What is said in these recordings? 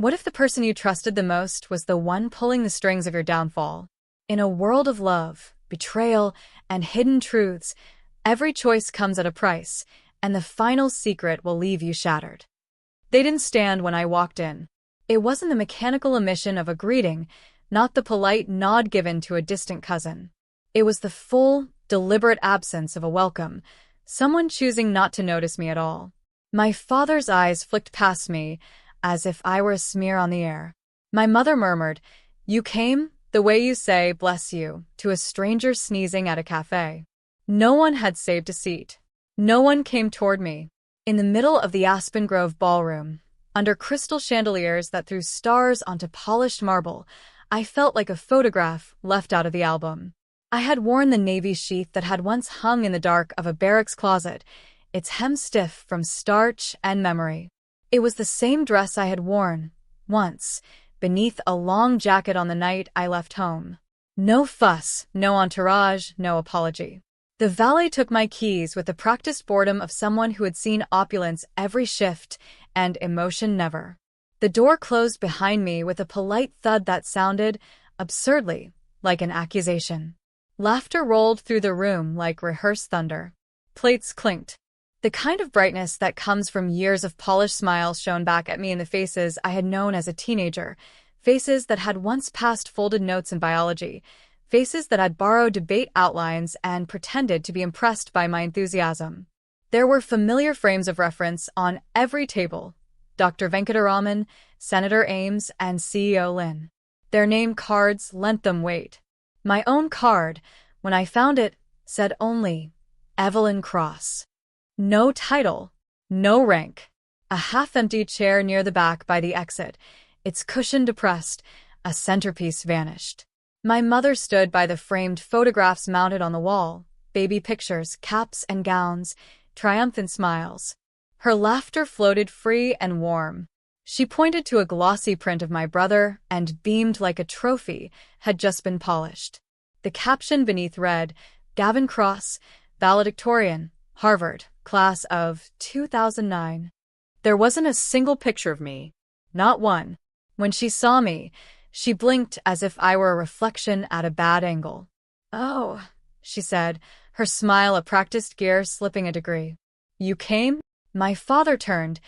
What if the person you trusted the most was the one pulling the strings of your downfall? In a world of love, betrayal, and hidden truths, every choice comes at a price, and the final secret will leave you shattered. They didn't stand when I walked in. It wasn't the mechanical emission of a greeting, not the polite nod given to a distant cousin. It was the full, deliberate absence of a welcome, someone choosing not to notice me at all. My father's eyes flicked past me, as if I were a smear on the air. My mother murmured, "You came, the way you say, bless you," to a stranger sneezing at a cafe. No one had saved a seat. No one came toward me. In the middle of the Aspen Grove ballroom, under crystal chandeliers that threw stars onto polished marble, I felt like a photograph left out of the album. I had worn the navy sheath that had once hung in the dark of a barracks closet, its hem stiff from starch and memory. It was the same dress I had worn, once, beneath a long jacket on the night I left home. No fuss, no entourage, no apology. The valet took my keys with the practiced boredom of someone who had seen opulence every shift and emotion never. The door closed behind me with a polite thud that sounded, absurdly, like an accusation. Laughter rolled through the room like rehearsed thunder. Plates clinked. The kind of brightness that comes from years of polished smiles shone back at me in the faces I had known as a teenager, faces that had once passed folded notes in biology, faces that had borrowed debate outlines and pretended to be impressed by my enthusiasm. There were familiar frames of reference on every table: Dr. Venkataraman, Senator Ames, and CEO Lynn. Their name cards lent them weight. My own card, when I found it, said only, Evelyn Cross. No title, no rank. A half-empty chair near the back by the exit, its cushion depressed, a centerpiece vanished. My mother stood by the framed photographs mounted on the wall, baby pictures, caps and gowns, triumphant smiles. Her laughter floated free and warm. She pointed to a glossy print of my brother and beamed like a trophy had just been polished. The caption beneath read, Gavin Cross, valedictorian, Harvard, class of 2009. There wasn't a single picture of me. Not one. When she saw me, she blinked as if I were a reflection at a bad angle. "Oh," she said, her smile a practiced gear slipping a degree. "You came?" My father turned,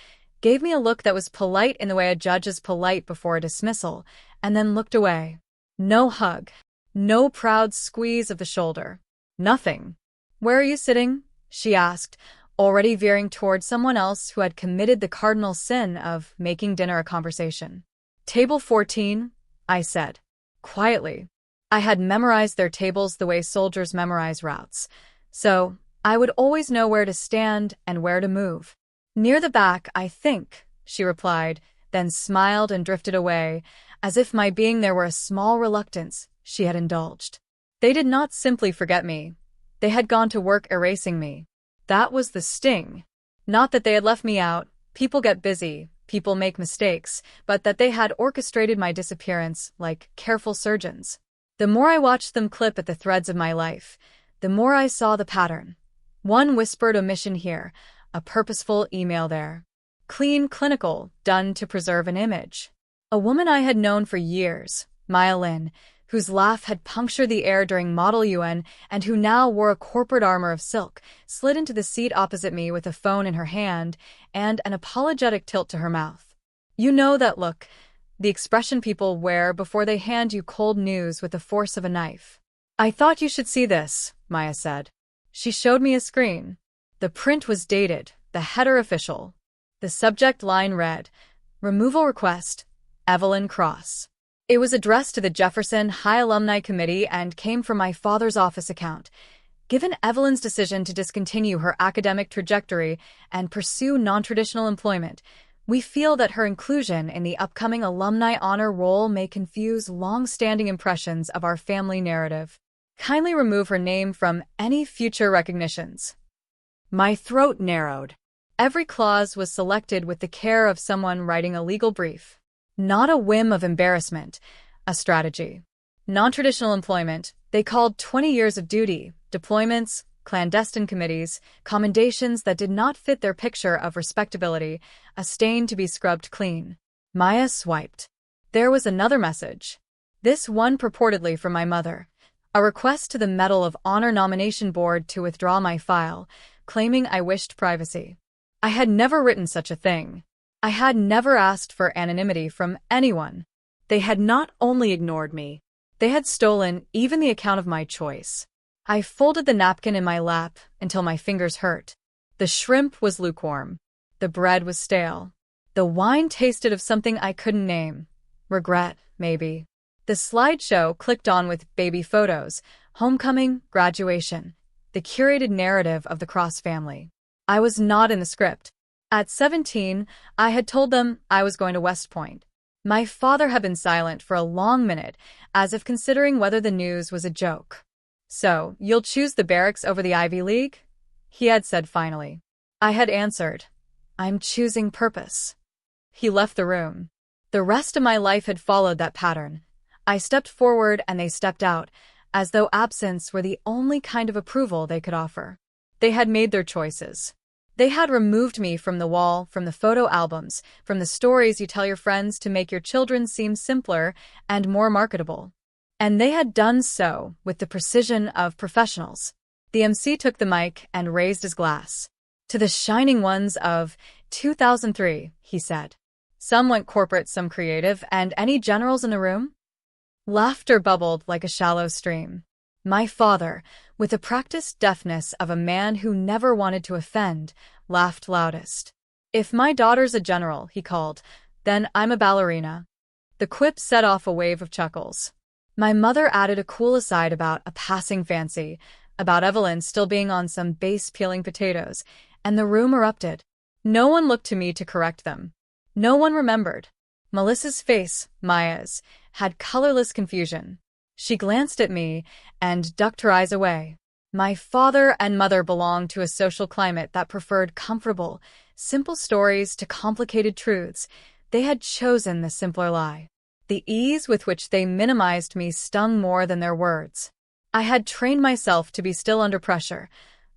gave me a look that was polite in the way a judge is polite before a dismissal, and then looked away. No hug. No proud squeeze of the shoulder. Nothing. "Where are you sitting?" she asked, already veering toward someone else who had committed the cardinal sin of making dinner a conversation. "Table 14, I said, quietly. I had memorized their tables the way soldiers memorize routes, so I would always know where to stand and where to move. "Near the back, I think," she replied, then smiled and drifted away, as if my being there were a small reluctance she had indulged. They did not simply forget me. They had gone to work erasing me. That was the sting. Not that they had left me out. People get busy. People make mistakes, but that they had orchestrated my disappearance like careful surgeons. The more I watched them clip at the threads of my life, the more I saw the pattern. One whispered omission here, a purposeful email there. Clean, clinical, done to preserve an image. A woman I had known for years, Maya Lin, whose laugh had punctured the air during Model UN and who now wore a corporate armor of silk, slid into the seat opposite me with a phone in her hand and an apologetic tilt to her mouth. You know that look, the expression people wear before they hand you cold news with the force of a knife. "I thought you should see this," Maya said. She showed me a screen. The print was dated, the header official. The subject line read, "Removal Request, Evelyn Cross." It was addressed to the Jefferson High Alumni Committee and came from my father's office account. Given Evelyn's decision to discontinue her academic trajectory and pursue non-traditional employment, we feel that her inclusion in the upcoming alumni honor roll may confuse long-standing impressions of our family narrative. Kindly remove her name from any future recognitions. My throat narrowed. Every clause was selected with the care of someone writing a legal brief. Not a whim of embarrassment, a strategy. Non-traditional employment, they called 20 years of duty, deployments, clandestine committees, commendations that did not fit their picture of respectability, a stain to be scrubbed clean. Maya swiped. There was another message. This one purportedly from my mother. A request to the Medal of Honor nomination board to withdraw my file, claiming I wished privacy. I had never written such a thing. I had never asked for anonymity from anyone. They had not only ignored me, they had stolen even the account of my choice. I folded the napkin in my lap until my fingers hurt. The shrimp was lukewarm. The bread was stale. The wine tasted of something I couldn't name. Regret, maybe. The slideshow clicked on with baby photos, homecoming, graduation, the curated narrative of the Cross family. I was not in the script. At 17, I had told them I was going to West Point. My father had been silent for a long minute, as if considering whether the news was a joke. So, you'll choose the barracks over the Ivy League? He had said finally. I had answered, I'm choosing purpose. He left the room. The rest of my life had followed that pattern. I stepped forward and they stepped out, as though absence were the only kind of approval they could offer. They had made their choices. They had removed me from the wall, from the photo albums, from the stories you tell your friends to make your children seem simpler and more marketable. And they had done so with the precision of professionals. The MC took the mic and raised his glass. To the shining ones of 2003, he said. Some went corporate, some creative, and any generals in the room? Laughter bubbled like a shallow stream. My father, with the practiced deafness of a man who never wanted to offend, laughed loudest. If my daughter's a general, he called, then I'm a ballerina. The quip set off a wave of chuckles. My mother added a cool aside about a passing fancy, about Evelyn still being on some base peeling potatoes, and the room erupted. No one looked to me to correct them. No one remembered. Melissa's face, Maya's, had colorless confusion. She glanced at me and ducked her eyes away. My father and mother belonged to a social climate that preferred comfortable, simple stories to complicated truths. They had chosen the simpler lie. The ease with which they minimized me stung more than their words. I had trained myself to be still under pressure.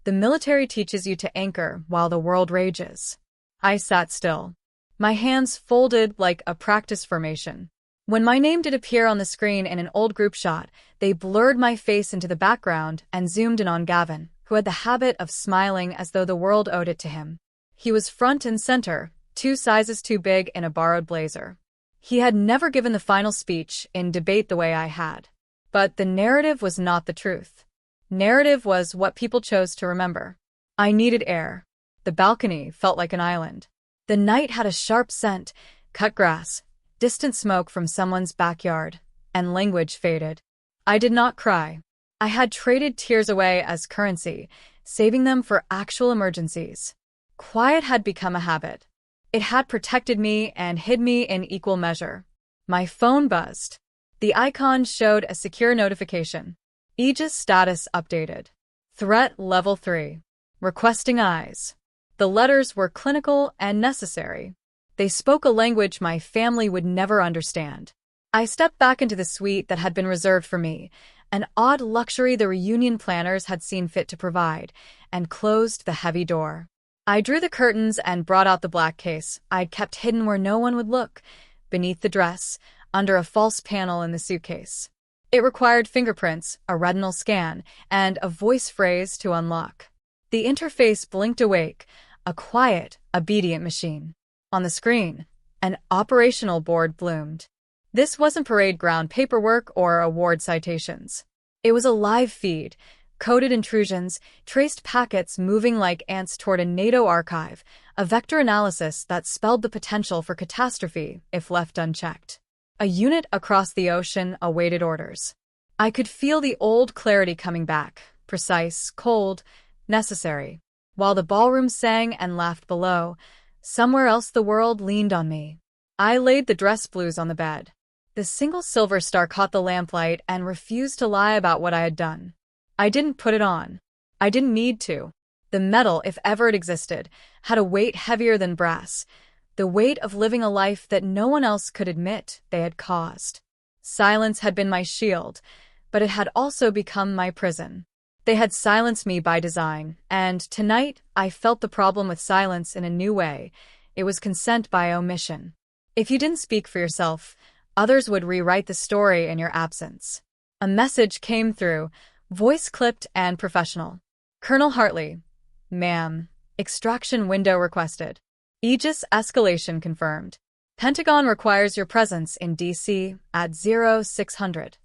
The military teaches you to anchor while the world rages. I sat still. My hands folded like a practice formation. When my name did appear on the screen in an old group shot, they blurred my face into the background and zoomed in on Gavin, who had the habit of smiling as though the world owed it to him. He was front and center, 2 sizes too big in a borrowed blazer. He had never given the final speech in debate the way I had. But the narrative was not the truth. Narrative was what people chose to remember. I needed air. The balcony felt like an island. The night had a sharp scent, cut grass, distant smoke from someone's backyard, and language faded. I did not cry. I had traded tears away as currency, saving them for actual emergencies. Quiet had become a habit. It had protected me and hid me in equal measure. My phone buzzed. The icon showed a secure notification. Aegis status updated. Threat level 3. Requesting eyes. The letters were clinical and necessary. They spoke a language my family would never understand. I stepped back into the suite that had been reserved for me, an odd luxury the reunion planners had seen fit to provide, and closed the heavy door. I drew the curtains and brought out the black case I'd kept hidden where no one would look, beneath the dress, under a false panel in the suitcase. It required fingerprints, a retinal scan, and a voice phrase to unlock. The interface blinked awake, a quiet, obedient machine. On the screen, an operational board bloomed. This wasn't parade ground paperwork or award citations. It was a live feed, coded intrusions, traced packets moving like ants toward a NATO archive, a vector analysis that spelled the potential for catastrophe if left unchecked. A unit across the ocean awaited orders. I could feel the old clarity coming back, precise, cold, necessary. While the ballroom sang and laughed below, somewhere else the world leaned on me. I laid the dress blues on the bed. The single silver star caught the lamplight and refused to lie about what I had done. I didn't put it on. I didn't need to. The metal, if ever it existed, had a weight heavier than brass, the weight of living a life that no one else could admit they had caused. Silence had been my shield, but it had also become my prison. They had silenced me by design, and tonight I felt the problem with silence in a new way. It was consent by omission. If you didn't speak for yourself, others would rewrite the story in your absence. A message came through, voice clipped and professional. Colonel Hartley. Ma'am. Extraction window requested. Aegis escalation confirmed. Pentagon requires your presence in D.C. at 0600.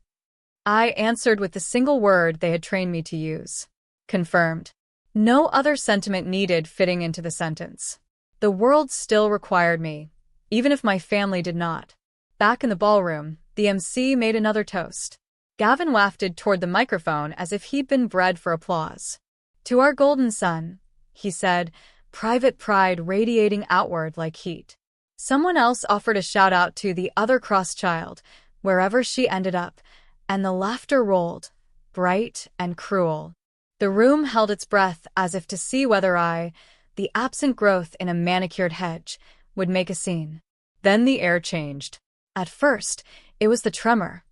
I answered with the single word they had trained me to use. Confirmed. No other sentiment needed fitting into the sentence. The world still required me, even if my family did not. Back in the ballroom, the MC made another toast. Gavin wafted toward the microphone as if he'd been bred for applause. To our golden son, he said, private pride radiating outward like heat. Someone else offered a shout-out to the other Cross child, wherever she ended up, and the laughter rolled, bright and cruel. The room held its breath as if to see whether I, the absent growth in a manicured hedge, would make a scene. Then the air changed. At first, it was the tremor.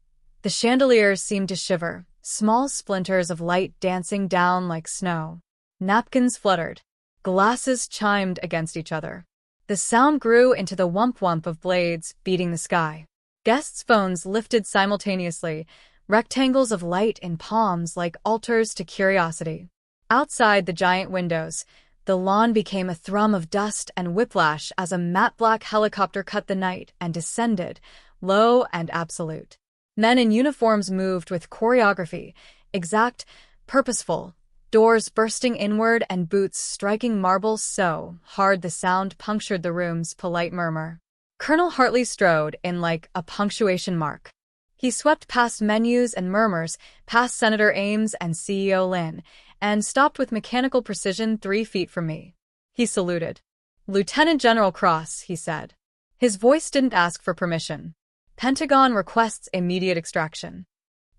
The chandeliers seemed to shiver, small splinters of light dancing down like snow. Napkins fluttered. Glasses chimed against each other. The sound grew into the whump-whump of blades beating the sky. Guests' phones lifted simultaneously, rectangles of light in palms like altars to curiosity. Outside the giant windows, the lawn became a thrum of dust and whiplash as a matte-black helicopter cut the night and descended, low and absolute. Men in uniforms moved with choreography, exact, purposeful, doors bursting inward and boots striking marble so hard the sound punctured the room's polite murmur. Colonel Hartley strode in like a punctuation mark. He swept past menus and murmurs, past Senator Ames and CEO Lynn, and stopped with mechanical precision 3 feet from me. He saluted. Lieutenant General Cross, he said. His voice didn't ask for permission. Pentagon requests immediate extraction.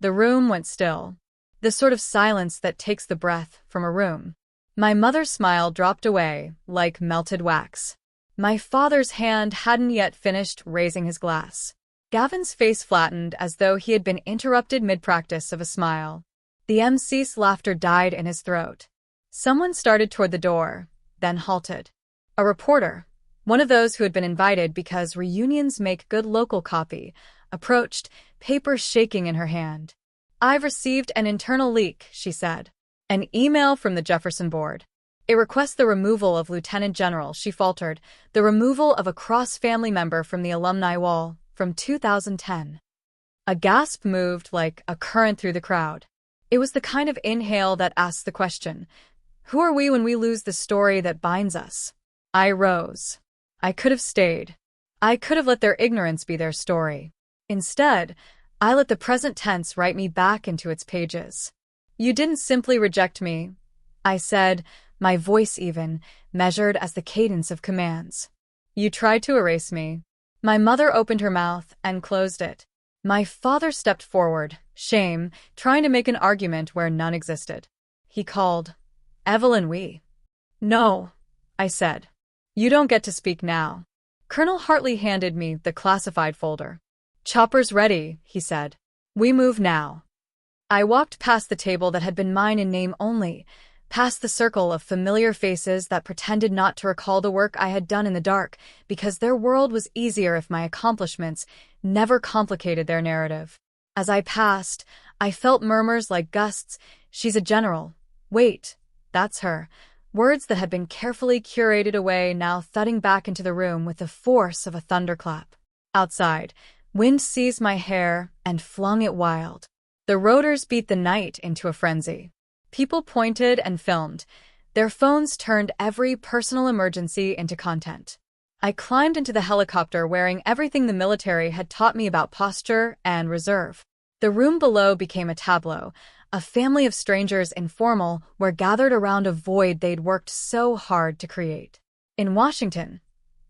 The room went still. The sort of silence that takes the breath from a room. My mother's smile dropped away, like melted wax. My father's hand hadn't yet finished raising his glass. Gavin's face flattened as though he had been interrupted mid-practice of a smile. The MC's laughter died in his throat. Someone started toward the door, then halted. A reporter, one of those who had been invited because reunions make good local copy, approached, paper shaking in her hand. I've received an internal leak, she said. An email from the Jefferson Board. It requests the removal of Lieutenant General, she faltered, the removal of a Cross family member from the alumni wall, from 2010. A gasp moved like a current through the crowd. It was the kind of inhale that asks the question, who are we when we lose the story that binds us? I rose. I could have stayed. I could have let their ignorance be their story. Instead, I let the present tense write me back into its pages. You didn't simply reject me, I said, my voice even, measured as the cadence of commands. You tried to erase me. My mother opened her mouth and closed it. My father stepped forward, shame, trying to make an argument where none existed. He called, Evelyn, we. No, I said. You don't get to speak now. Colonel Hartley handed me the classified folder. Chopper's ready, he said. We move now. I walked past the table that had been mine in name only, past the circle of familiar faces that pretended not to recall the work I had done in the dark, because their world was easier if my accomplishments never complicated their narrative. As I passed, I felt murmurs like gusts, she's a general. Wait, that's her. Words that had been carefully curated away now thudding back into the room with the force of a thunderclap. Outside, wind seized my hair and flung it wild. The rotors beat the night into a frenzy. People pointed and filmed. Their phones turned every personal emergency into content. I climbed into the helicopter wearing everything the military had taught me about posture and reserve. The room below became a tableau, a family of strangers informal were gathered around a void they'd worked so hard to create. In Washington,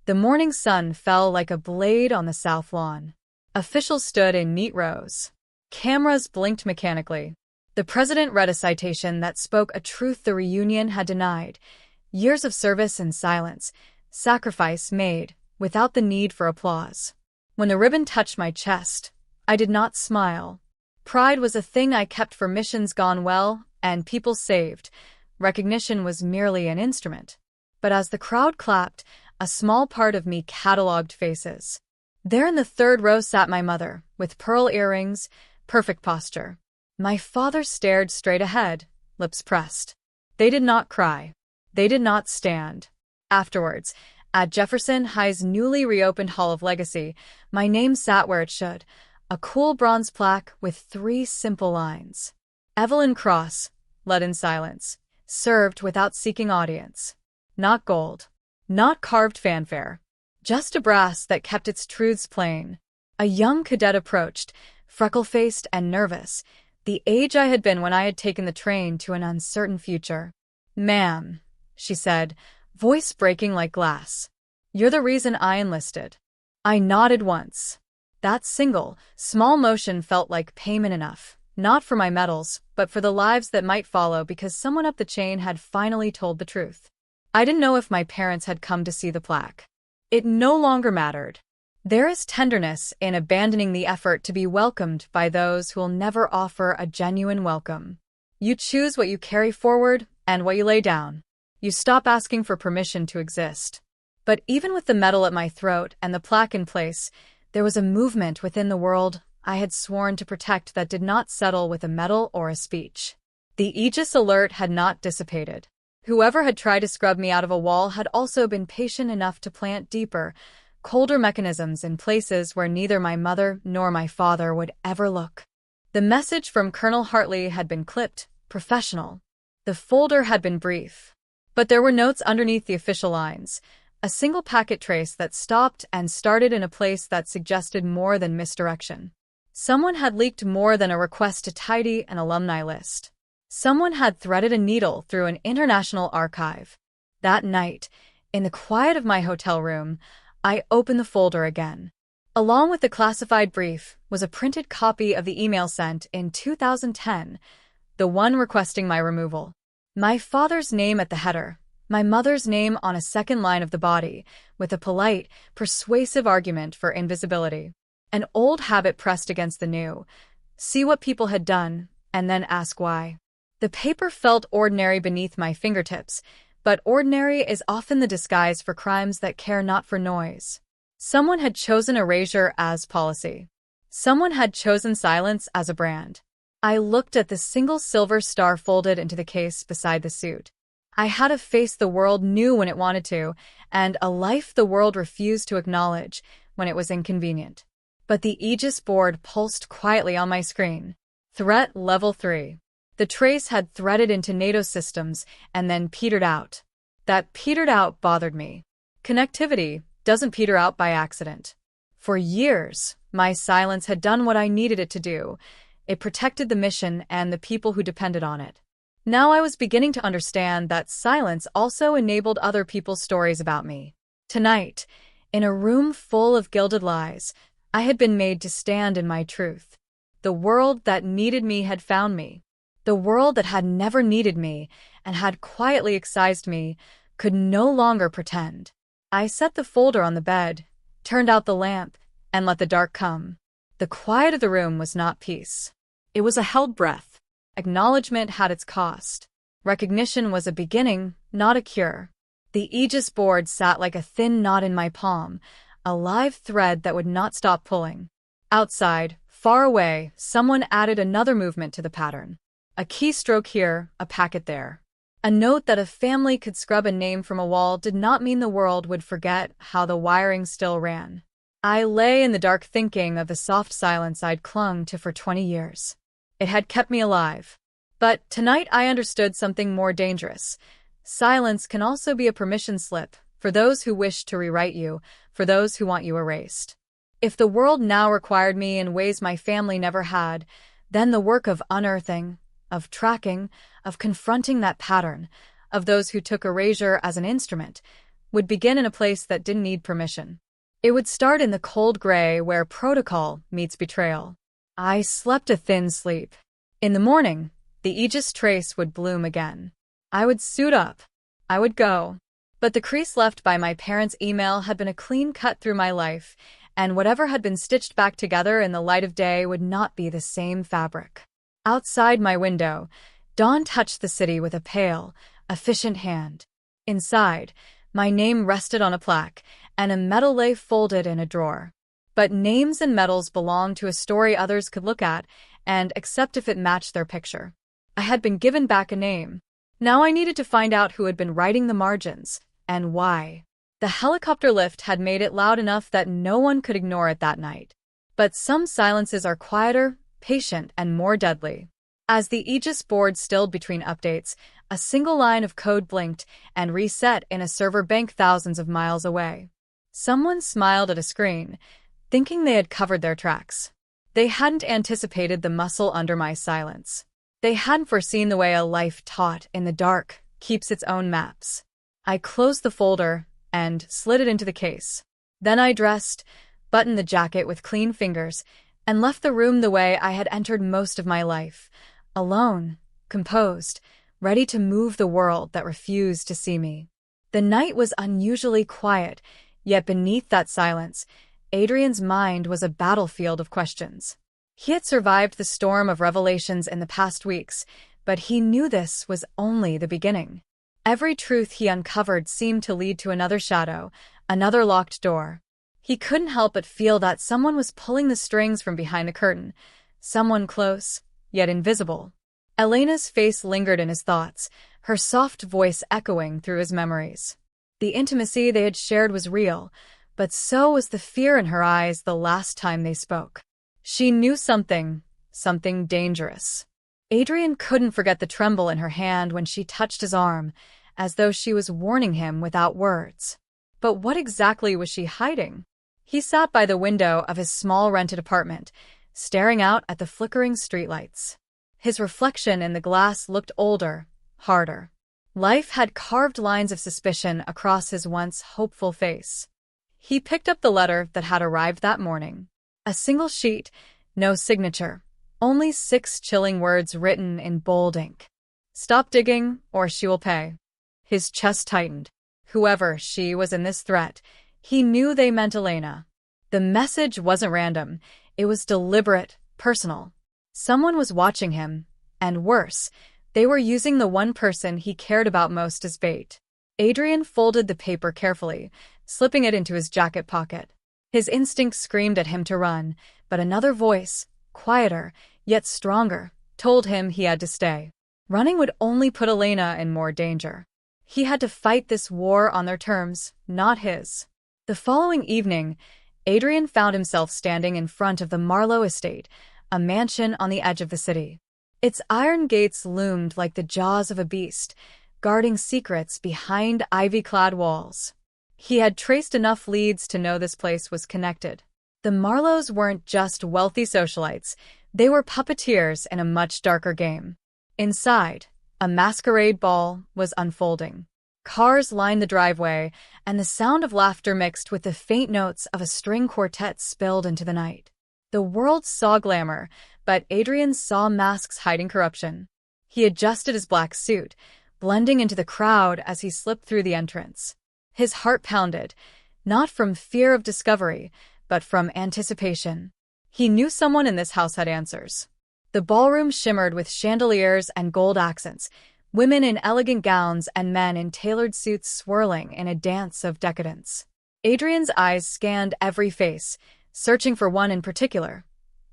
the morning sun fell like a blade on the south lawn. Officials stood in neat rows. Cameras blinked mechanically. The president read a citation that spoke a truth the reunion had denied. Years of service and silence, sacrifice made, without the need for applause. When the ribbon touched my chest, I did not smile. Pride was a thing I kept for missions gone well and people saved. Recognition was merely an instrument. But as the crowd clapped, a small part of me catalogued faces. There in the third row sat my mother, with pearl earrings, perfect posture. My father stared straight ahead, lips pressed. They did not cry. They did not stand. Afterwards, at Jefferson High's newly reopened Hall of Legacy, my name sat where it should, a cool bronze plaque with 3 simple lines. Evelyn Cross, led in silence, served without seeking audience. Not gold. Not carved fanfare. Just a brass that kept its truths plain. A young cadet approached, freckle-faced and nervous, the age I had been when I had taken the train to an uncertain future. "Ma'am," she said, voice breaking like glass. "You're the reason I enlisted." I nodded once. That single, small motion felt like payment enough, not for my medals, but for the lives that might follow because someone up the chain had finally told the truth. I didn't know if my parents had come to see the plaque. It no longer mattered. There is tenderness in abandoning the effort to be welcomed by those who will never offer a genuine welcome. You choose what you carry forward and what you lay down. You stop asking for permission to exist. But even with the medal at my throat and the plaque in place, there was a movement within the world I had sworn to protect that did not settle with a medal or a speech. The Aegis alert had not dissipated. Whoever had tried to scrub me out of a wall had also been patient enough to plant deeper, colder mechanisms in places where neither my mother nor my father would ever look. The message from Colonel Hartley had been clipped, professional. The folder had been brief. But there were notes underneath the official lines, a single packet trace that stopped and started in a place that suggested more than misdirection. Someone had leaked more than a request to tidy an alumni list. Someone had threaded a needle through an international archive. That night, in the quiet of my hotel room, I opened the folder again. Along with the classified brief was a printed copy of the email sent in 2010, the one requesting my removal. My father's name at the header, my mother's name on a second line of the body, with a polite, persuasive argument for invisibility. An old habit pressed against the new. See what people had done, and then ask why. The paper felt ordinary beneath my fingertips, but ordinary is often the disguise for crimes that care not for noise. Someone had chosen erasure as policy. Someone had chosen silence as a brand. I looked at the single silver star folded into the case beside the suit. I had a face the world knew when it wanted to, and a life the world refused to acknowledge when it was inconvenient. But the Aegis board pulsed quietly on my screen. Threat level 3. The trace had threaded into NATO systems and then petered out. That petered out bothered me. Connectivity doesn't peter out by accident. For years, my silence had done what I needed it to do. It protected the mission and the people who depended on it. Now I was beginning to understand that silence also enabled other people's stories about me. Tonight, in a room full of gilded lies, I had been made to stand in my truth. The world that needed me had found me. The world that had never needed me and had quietly excised me could no longer pretend. I set the folder on the bed, turned out the lamp, and let the dark come. The quiet of the room was not peace. It was a held breath. Acknowledgement had its cost. Recognition was a beginning, not a cure. The Aegis board sat like a thin knot in my palm, a live thread that would not stop pulling. Outside, far away, someone added another movement to the pattern. A keystroke here, a packet there. A note that a family could scrub a name from a wall did not mean the world would forget how the wiring still ran. I lay in the dark thinking of the soft silence I'd clung to for 20 years. It had kept me alive. But tonight I understood something more dangerous. Silence can also be a permission slip for those who wish to rewrite you, for those who want you erased. If the world now required me in ways my family never had, then the work of unearthing, of tracking, of confronting that pattern, of those who took erasure as an instrument, would begin in a place that didn't need permission. It would start in the cold gray where protocol meets betrayal. I slept a thin sleep. In the morning, the Aegis trace would bloom again. I would suit up. I would go. But the crease left by my parents' email had been a clean cut through my life, and whatever had been stitched back together in the light of day would not be the same fabric. Outside my window, dawn touched the city with a pale, efficient hand. Inside, my name rested on a plaque, and a medal lay folded in a drawer. But names and medals belonged to a story others could look at and accept if it matched their picture. I had been given back a name. Now I needed to find out who had been writing the margins, and why. The helicopter lift had made it loud enough that no one could ignore it that night. But some silences are quieter, patient, and more deadly. As the Aegis board stilled between updates, a single line of code blinked and reset in a server bank thousands of miles away. Someone smiled at a screen, thinking they had covered their tracks. They hadn't anticipated the muscle under my silence. They hadn't foreseen the way a life taught in the dark keeps its own maps. I closed the folder and slid it into the case. Then I dressed, buttoned the jacket with clean fingers, and left the room the way I had entered most of my life, alone, composed, ready to move the world that refused to see me. The night was unusually quiet, yet beneath that silence, Adrian's mind was a battlefield of questions. He had survived the storm of revelations in the past weeks, but he knew this was only the beginning. Every truth he uncovered seemed to lead to another shadow, another locked door. He couldn't help but feel that someone was pulling the strings from behind the curtain, someone close, yet invisible. Elena's face lingered in his thoughts, her soft voice echoing through his memories. The intimacy they had shared was real, but so was the fear in her eyes the last time they spoke. She knew something dangerous. Adrian couldn't forget the tremble in her hand when she touched his arm, as though she was warning him without words. But what exactly was she hiding? He sat by the window of his small rented apartment, staring out at the flickering streetlights. His reflection in the glass looked older, harder. Life had carved lines of suspicion across his once hopeful face. He picked up the letter that had arrived that morning. A single sheet, no signature, only 6 chilling words written in bold ink. "Stop digging, or she will pay." His chest tightened. Whoever she was in this threat, he knew they meant Elena. The message wasn't random. It was deliberate, personal. Someone was watching him, and worse, they were using the one person he cared about most as bait. Adrian folded the paper carefully, slipping it into his jacket pocket. His instinct screamed at him to run, but another voice, quieter, yet stronger, told him he had to stay. Running would only put Elena in more danger. He had to fight this war on their terms, not his. The following evening, Adrian found himself standing in front of the Marlowe estate, a mansion on the edge of the city. Its iron gates loomed like the jaws of a beast, guarding secrets behind ivy-clad walls. He had traced enough leads to know this place was connected. The Marlowes weren't just wealthy socialites, they were puppeteers in a much darker game. Inside, a masquerade ball was unfolding. Cars lined the driveway, and the sound of laughter mixed with the faint notes of a string quartet spilled into the night. The world saw glamour, but Adrian saw masks hiding corruption. He adjusted his black suit, blending into the crowd as he slipped through the entrance. His heart pounded, not from fear of discovery, but from anticipation. He knew someone in this house had answers. The ballroom shimmered with chandeliers and gold accents, women in elegant gowns and men in tailored suits swirling in a dance of decadence. Adrian's eyes scanned every face, searching for one in particular.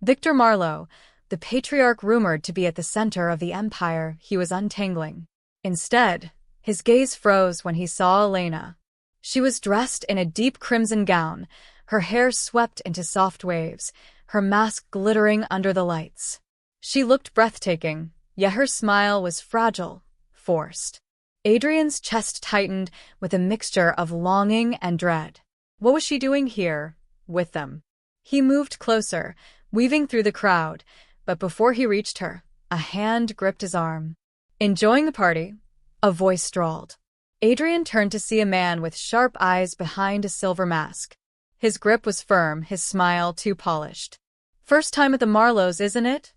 Victor Marlowe, the patriarch rumored to be at the center of the empire he was untangling. Instead, his gaze froze when he saw Elena. She was dressed in a deep crimson gown, her hair swept into soft waves, her mask glittering under the lights. She looked breathtaking, yet her smile was fragile, forced. Adrian's chest tightened with a mixture of longing and dread. What was she doing here, with them? He moved closer, weaving through the crowd, but before he reached her, a hand gripped his arm. "Enjoying the party?" a voice drawled. Adrian turned to see a man with sharp eyes behind a silver mask. His grip was firm, his smile too polished. "First time at the Marlowes, isn't it?"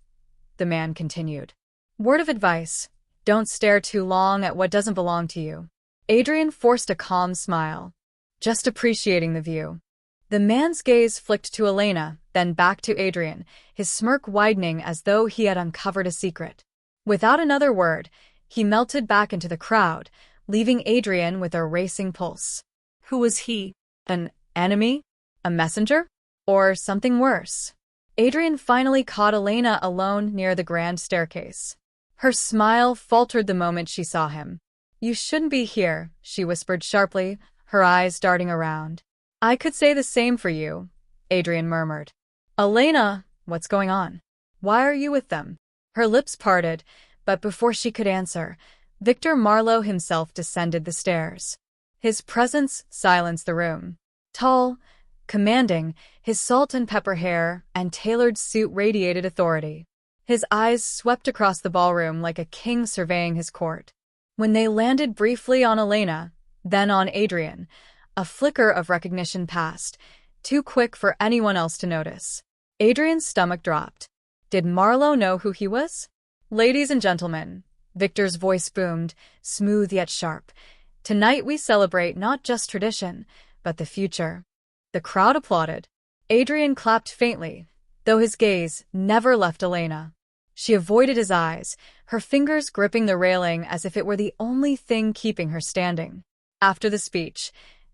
the man continued. "Word of advice, don't stare too long at what doesn't belong to you." Adrian forced a calm smile. "Just appreciating the view." The man's gaze flicked to Elena, then back to Adrian, his smirk widening as though he had uncovered a secret. Without another word, he melted back into the crowd, leaving Adrian with a racing pulse. Who was he? An enemy? A messenger? Or something worse? Adrian finally caught Elena alone near the grand staircase. Her smile faltered the moment she saw him. "You shouldn't be here," she whispered sharply, her eyes darting around. "I could say the same for you," Adrian murmured. "Elena, what's going on? Why are you with them?" Her lips parted, but before she could answer, Victor Marlowe himself descended the stairs. His presence silenced the room. Tall, commanding, his salt and pepper hair and tailored suit radiated authority. His eyes swept across the ballroom like a king surveying his court. When they landed briefly on Elena, then on Adrian, a flicker of recognition passed, too quick for anyone else to notice. Adrian's stomach dropped. Did Marlowe know who he was? "Ladies and gentlemen," Victor's voice boomed, smooth yet sharp. "Tonight we celebrate not just tradition, but the future." The crowd applauded. Adrian clapped faintly, though his gaze never left Elena. She avoided his eyes, her fingers gripping the railing as if it were the only thing keeping her standing. After the speech,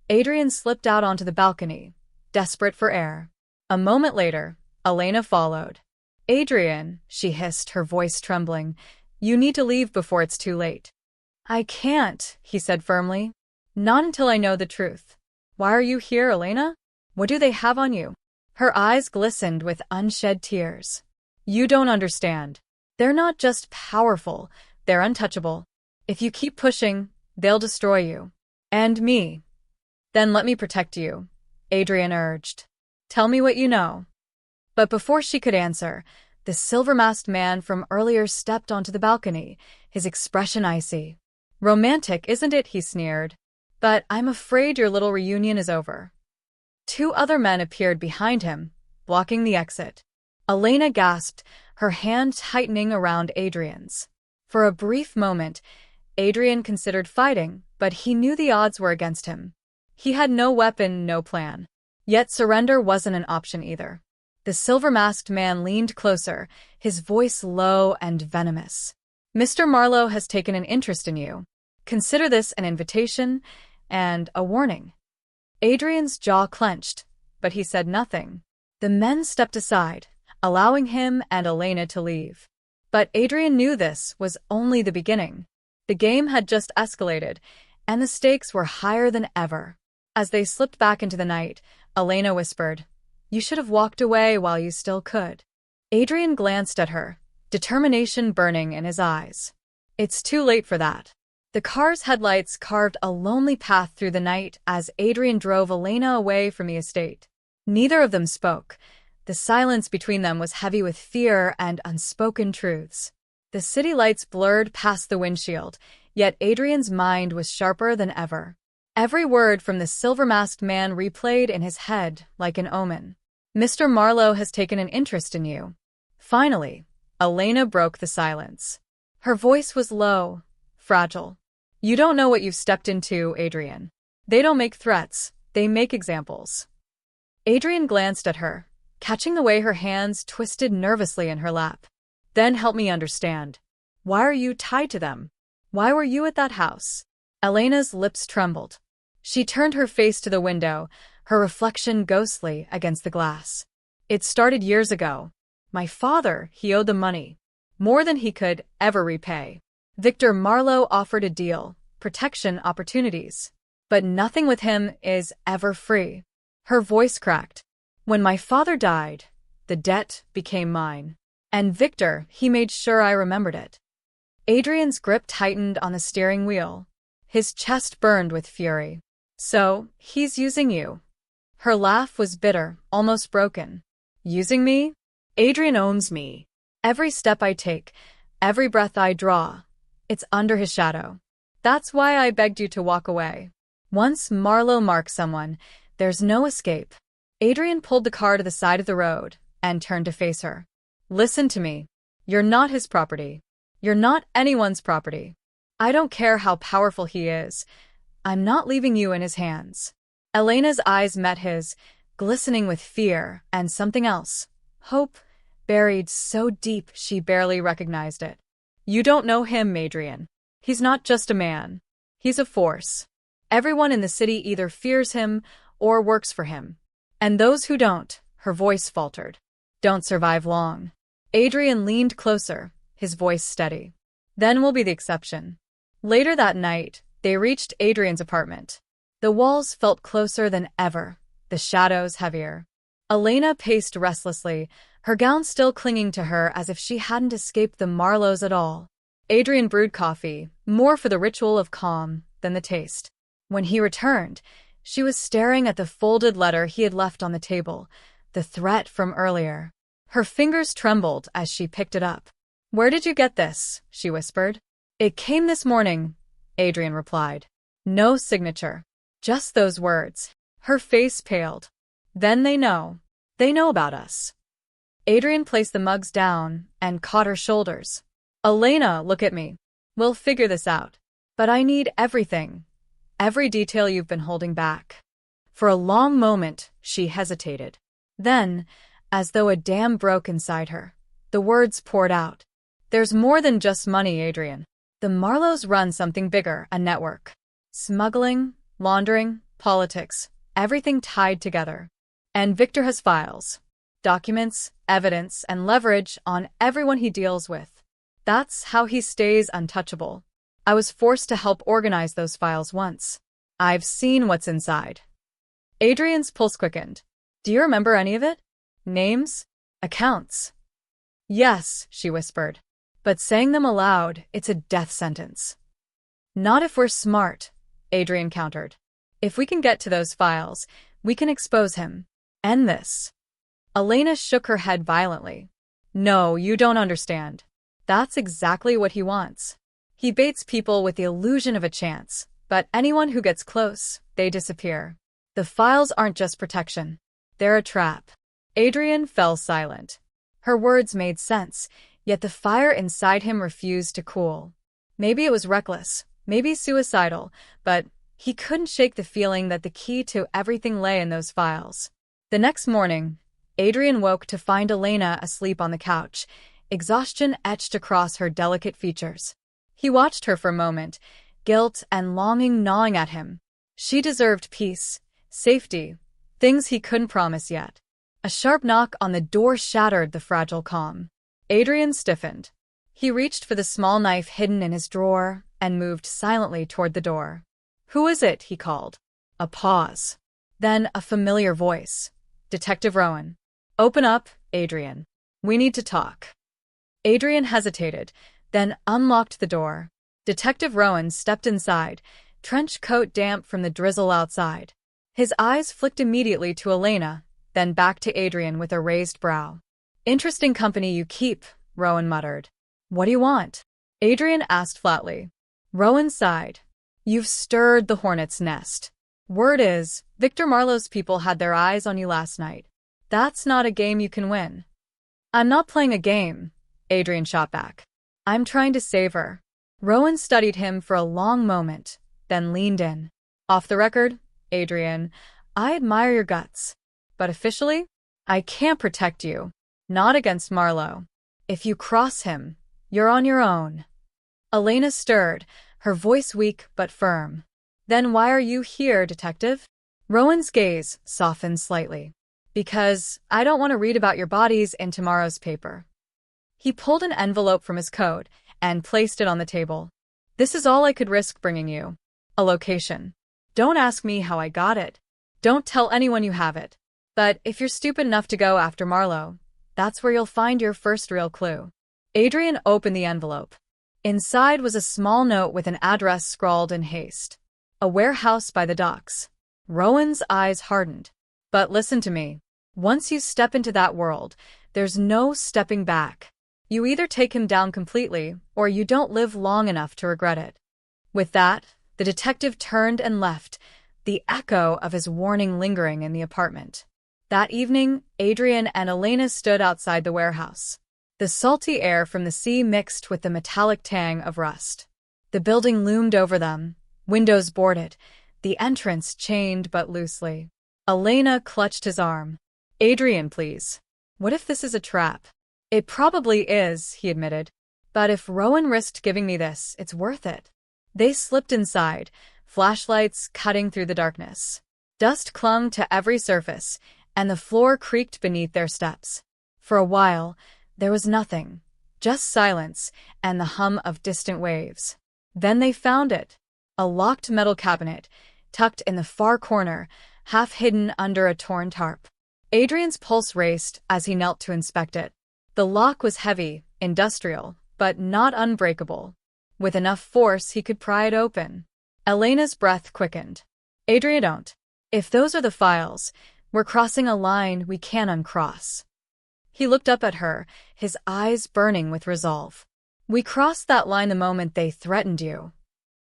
Adrian slipped out onto the balcony, desperate for air. A moment later, Elena followed. "Adrian," she hissed, her voice trembling, "you need to leave before it's too late." "I can't," he said firmly. "Not until I know the truth." "Why are you here, Elena? What do they have on you?" Her eyes glistened with unshed tears. "You don't understand. They're not just powerful, they're untouchable. If you keep pushing, they'll destroy you. And me." "Then let me protect you," Adrian urged. "Tell me what you know." But before she could answer, the silver-masked man from earlier stepped onto the balcony, his expression icy. "Romantic, isn't it?" he sneered. "But I'm afraid your little reunion is over." Two other men appeared behind him, blocking the exit. Elena gasped, her hand tightening around Adrian's. For a brief moment, Adrian considered fighting, but he knew the odds were against him. He had no weapon, no plan. Yet surrender wasn't an option either. The silver-masked man leaned closer, his voice low and venomous. "Mr. Marlowe has taken an interest in you. Consider this an invitation and a warning." Adrian's jaw clenched, but he said nothing. The men stepped aside, allowing him and Elena to leave. But Adrian knew this was only the beginning. The game had just escalated, and the stakes were higher than ever. As they slipped back into the night, Elena whispered, "You should have walked away while you still could." Adrian glanced at her, determination burning in his eyes. "It's too late for that." The car's headlights carved a lonely path through the night as Adrian drove Elena away from the estate. Neither of them spoke. The silence between them was heavy with fear and unspoken truths. The city lights blurred past the windshield, yet Adrian's mind was sharper than ever. Every word from the silver-masked man replayed in his head like an omen. "Mr. Marlowe has taken an interest in you." Finally, Elena broke the silence. Her voice was low, fragile. "You don't know what you've stepped into, Adrian. They don't make threats, they make examples." Adrian glanced at her, catching the way her hands twisted nervously in her lap. "Then help me understand. Why are you tied to them? Why were you at that house?" Elena's lips trembled. She turned her face to the window, her reflection ghostly against the glass. "It started years ago. My father, he owed the money. More than he could ever repay. Victor Marlowe offered a deal, protection, opportunities. But nothing with him is ever free." Her voice cracked. "When my father died, the debt became mine. And Victor, he made sure I remembered it." Adrian's grip tightened on the steering wheel. His chest burned with fury. "So, he's using you." Her laugh was bitter, almost broken. "Using me? Adrian owns me. Every step I take, every breath I draw, it's under his shadow. That's why I begged you to walk away. Once Marlowe marks someone, there's no escape." Adrian pulled the car to the side of the road and turned to face her. "Listen to me. You're not his property. You're not anyone's property. I don't care how powerful he is. I'm not leaving you in his hands." Elena's eyes met his, glistening with fear and something else, hope, buried so deep she barely recognized it. "You don't know him, Adrian. He's not just a man. He's a force. Everyone in the city either fears him or works for him. And those who don't," her voice faltered. Don't survive long. Adrian leaned closer, his voice steady. Then we'll be the exception. Later that night, they reached Adrian's apartment. The walls felt closer than ever, the shadows heavier. Elena paced restlessly, her gown still clinging to her as if she hadn't escaped the Marlowes at all. Adrian brewed coffee, more for the ritual of calm than the taste. When he returned, she was staring at the folded letter he had left on the table, the threat from earlier. Her fingers trembled as she picked it up. "Where did you get this?" she whispered. "It came this morning," Adrian replied. No signature. Just those words. Her face paled. Then they know. They know about us. Adrian placed the mugs down and caught her shoulders. "Elena, look at me. We'll figure this out. But I need everything. Every detail you've been holding back." For a long moment, she hesitated. Then, as though a dam broke inside her, the words poured out. "There's more than just money, Adrian. The Marlowes run something bigger, a network. Smuggling, laundering, politics, everything tied together. And Victor has files, documents, evidence, and leverage on everyone he deals with. That's how he stays untouchable. I was forced to help organize those files once. I've seen what's inside." Adrian's pulse quickened. "Do you remember any of it? Names? Accounts?" "Yes," she whispered. "But saying them aloud, it's a death sentence." "Not if we're smart," Adrian countered. "If we can get to those files, we can expose him. End this." Elena shook her head violently. "No, you don't understand. That's exactly what he wants. He baits people with the illusion of a chance, but anyone who gets close, they disappear. The files aren't just protection. They're a trap." Adrian fell silent. Her words made sense, yet the fire inside him refused to cool. Maybe it was reckless, maybe suicidal, but he couldn't shake the feeling that the key to everything lay in those files. The next morning, Adrian woke to find Elena asleep on the couch, exhaustion etched across her delicate features. He watched her for a moment, guilt and longing gnawing at him. She deserved peace, safety, things he couldn't promise yet. A sharp knock on the door shattered the fragile calm. Adrian stiffened. He reached for the small knife hidden in his drawer and moved silently toward the door. "Who is it?" he called. A pause. Then a familiar voice. "Detective Rowan." "Open up, Adrian. We need to talk." Adrian hesitated, then unlocked the door. Detective Rowan stepped inside, trench coat damp from the drizzle outside. His eyes flicked immediately to Elena, then back to Adrian with a raised brow. "Interesting company you keep," Rowan muttered. "What do you want?" Adrian asked flatly. Rowan sighed. "You've stirred the hornet's nest. Word is, Victor Marlow's people had their eyes on you last night. That's not a game you can win." "I'm not playing a game," Adrian shot back. "I'm trying to save her." Rowan studied him for a long moment, then leaned in. "Off the record, Adrian, I admire your guts. But officially, I can't protect you. Not against Marlowe. If you cross him, you're on your own." Elena stirred, her voice weak but firm. "Then why are you here, detective?" Rowan's gaze softened slightly. "Because I don't want to read about your bodies in tomorrow's paper." He pulled an envelope from his coat and placed it on the table. "This is all I could risk bringing you. A location. Don't ask me how I got it. Don't tell anyone you have it. But if you're stupid enough to go after Marlowe, that's where you'll find your first real clue." Adrian opened the envelope. Inside was a small note with an address scrawled in haste. "A warehouse by the docks." Rowan's eyes hardened. "But listen to me. Once you step into that world, there's no stepping back. You either take him down completely, or you don't live long enough to regret it." With that, the detective turned and left, the echo of his warning lingering in the apartment. That evening, Adrian and Elena stood outside the warehouse. The salty air from the sea mixed with the metallic tang of rust. The building loomed over them, windows boarded, the entrance chained but loosely. Elena clutched his arm. "Adrian, please. What if this is a trap?" "It probably is," he admitted. "But if Rowan risked giving me this, it's worth it." They slipped inside, flashlights cutting through the darkness. Dust clung to every surface, and the floor creaked beneath their steps. For a while, there was nothing, just silence and the hum of distant waves. Then they found it. A locked metal cabinet, tucked in the far corner, half hidden under a torn tarp. Adrian's pulse raced as he knelt to inspect it. The lock was heavy, industrial, but not unbreakable. With enough force, he could pry it open. Elena's breath quickened. Adrian, don't. If those are the files, we're crossing a line we can't uncross. He looked up at her, his eyes burning with resolve. We crossed that line the moment they threatened you.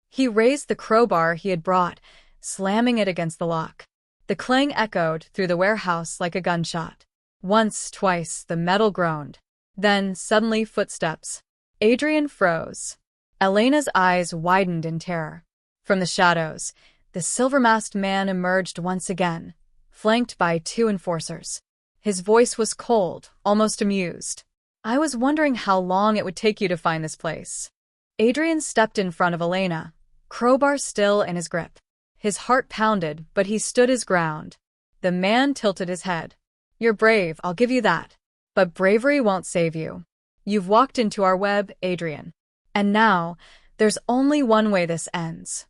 He raised the crowbar he had brought, slamming it against the lock. The clang echoed through the warehouse like a gunshot. Once, twice, the metal groaned. Then, suddenly, footsteps. Adrian froze. Elena's eyes widened in terror. From the shadows, the silver-masked man emerged once again, flanked by 2 enforcers. His voice was cold, almost amused. I was wondering how long it would take you to find this place. Adrian stepped in front of Elena, crowbar still in his grip. His heart pounded, but he stood his ground. The man tilted his head. You're brave, I'll give you that. But bravery won't save you. You've walked into our web, Adrian. And now, there's only one way this ends.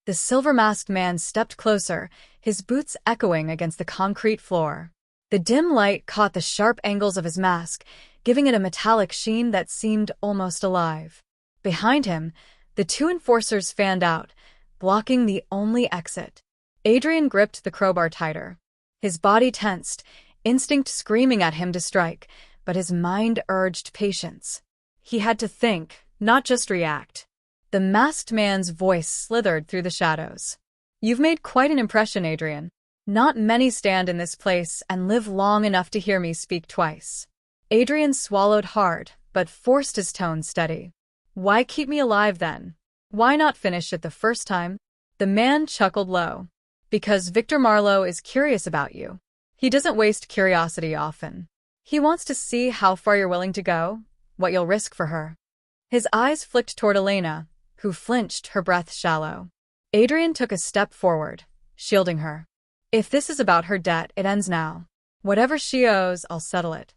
The silver-masked man stepped closer, his boots echoing against the concrete floor. The dim light caught the sharp angles of his mask, giving it a metallic sheen that seemed almost alive. Behind him, the 2 enforcers fanned out, blocking the only exit. Adrian gripped the crowbar tighter. His body tensed, instinct screaming at him to strike, but his mind urged patience. He had to think, not just react. The masked man's voice slithered through the shadows. You've made quite an impression, Adrian. Not many stand in this place and live long enough to hear me speak twice. Adrian swallowed hard, but forced his tone steady. Why keep me alive then? Why not finish it the first time? The man chuckled low. Because Victor Marlowe is curious about you. He doesn't waste curiosity often. He wants to see how far you're willing to go, what you'll risk for her. His eyes flicked toward Elena, who flinched, her breath shallow. Adrian took a step forward, shielding her. If this is about her debt, it ends now. Whatever she owes, I'll settle it.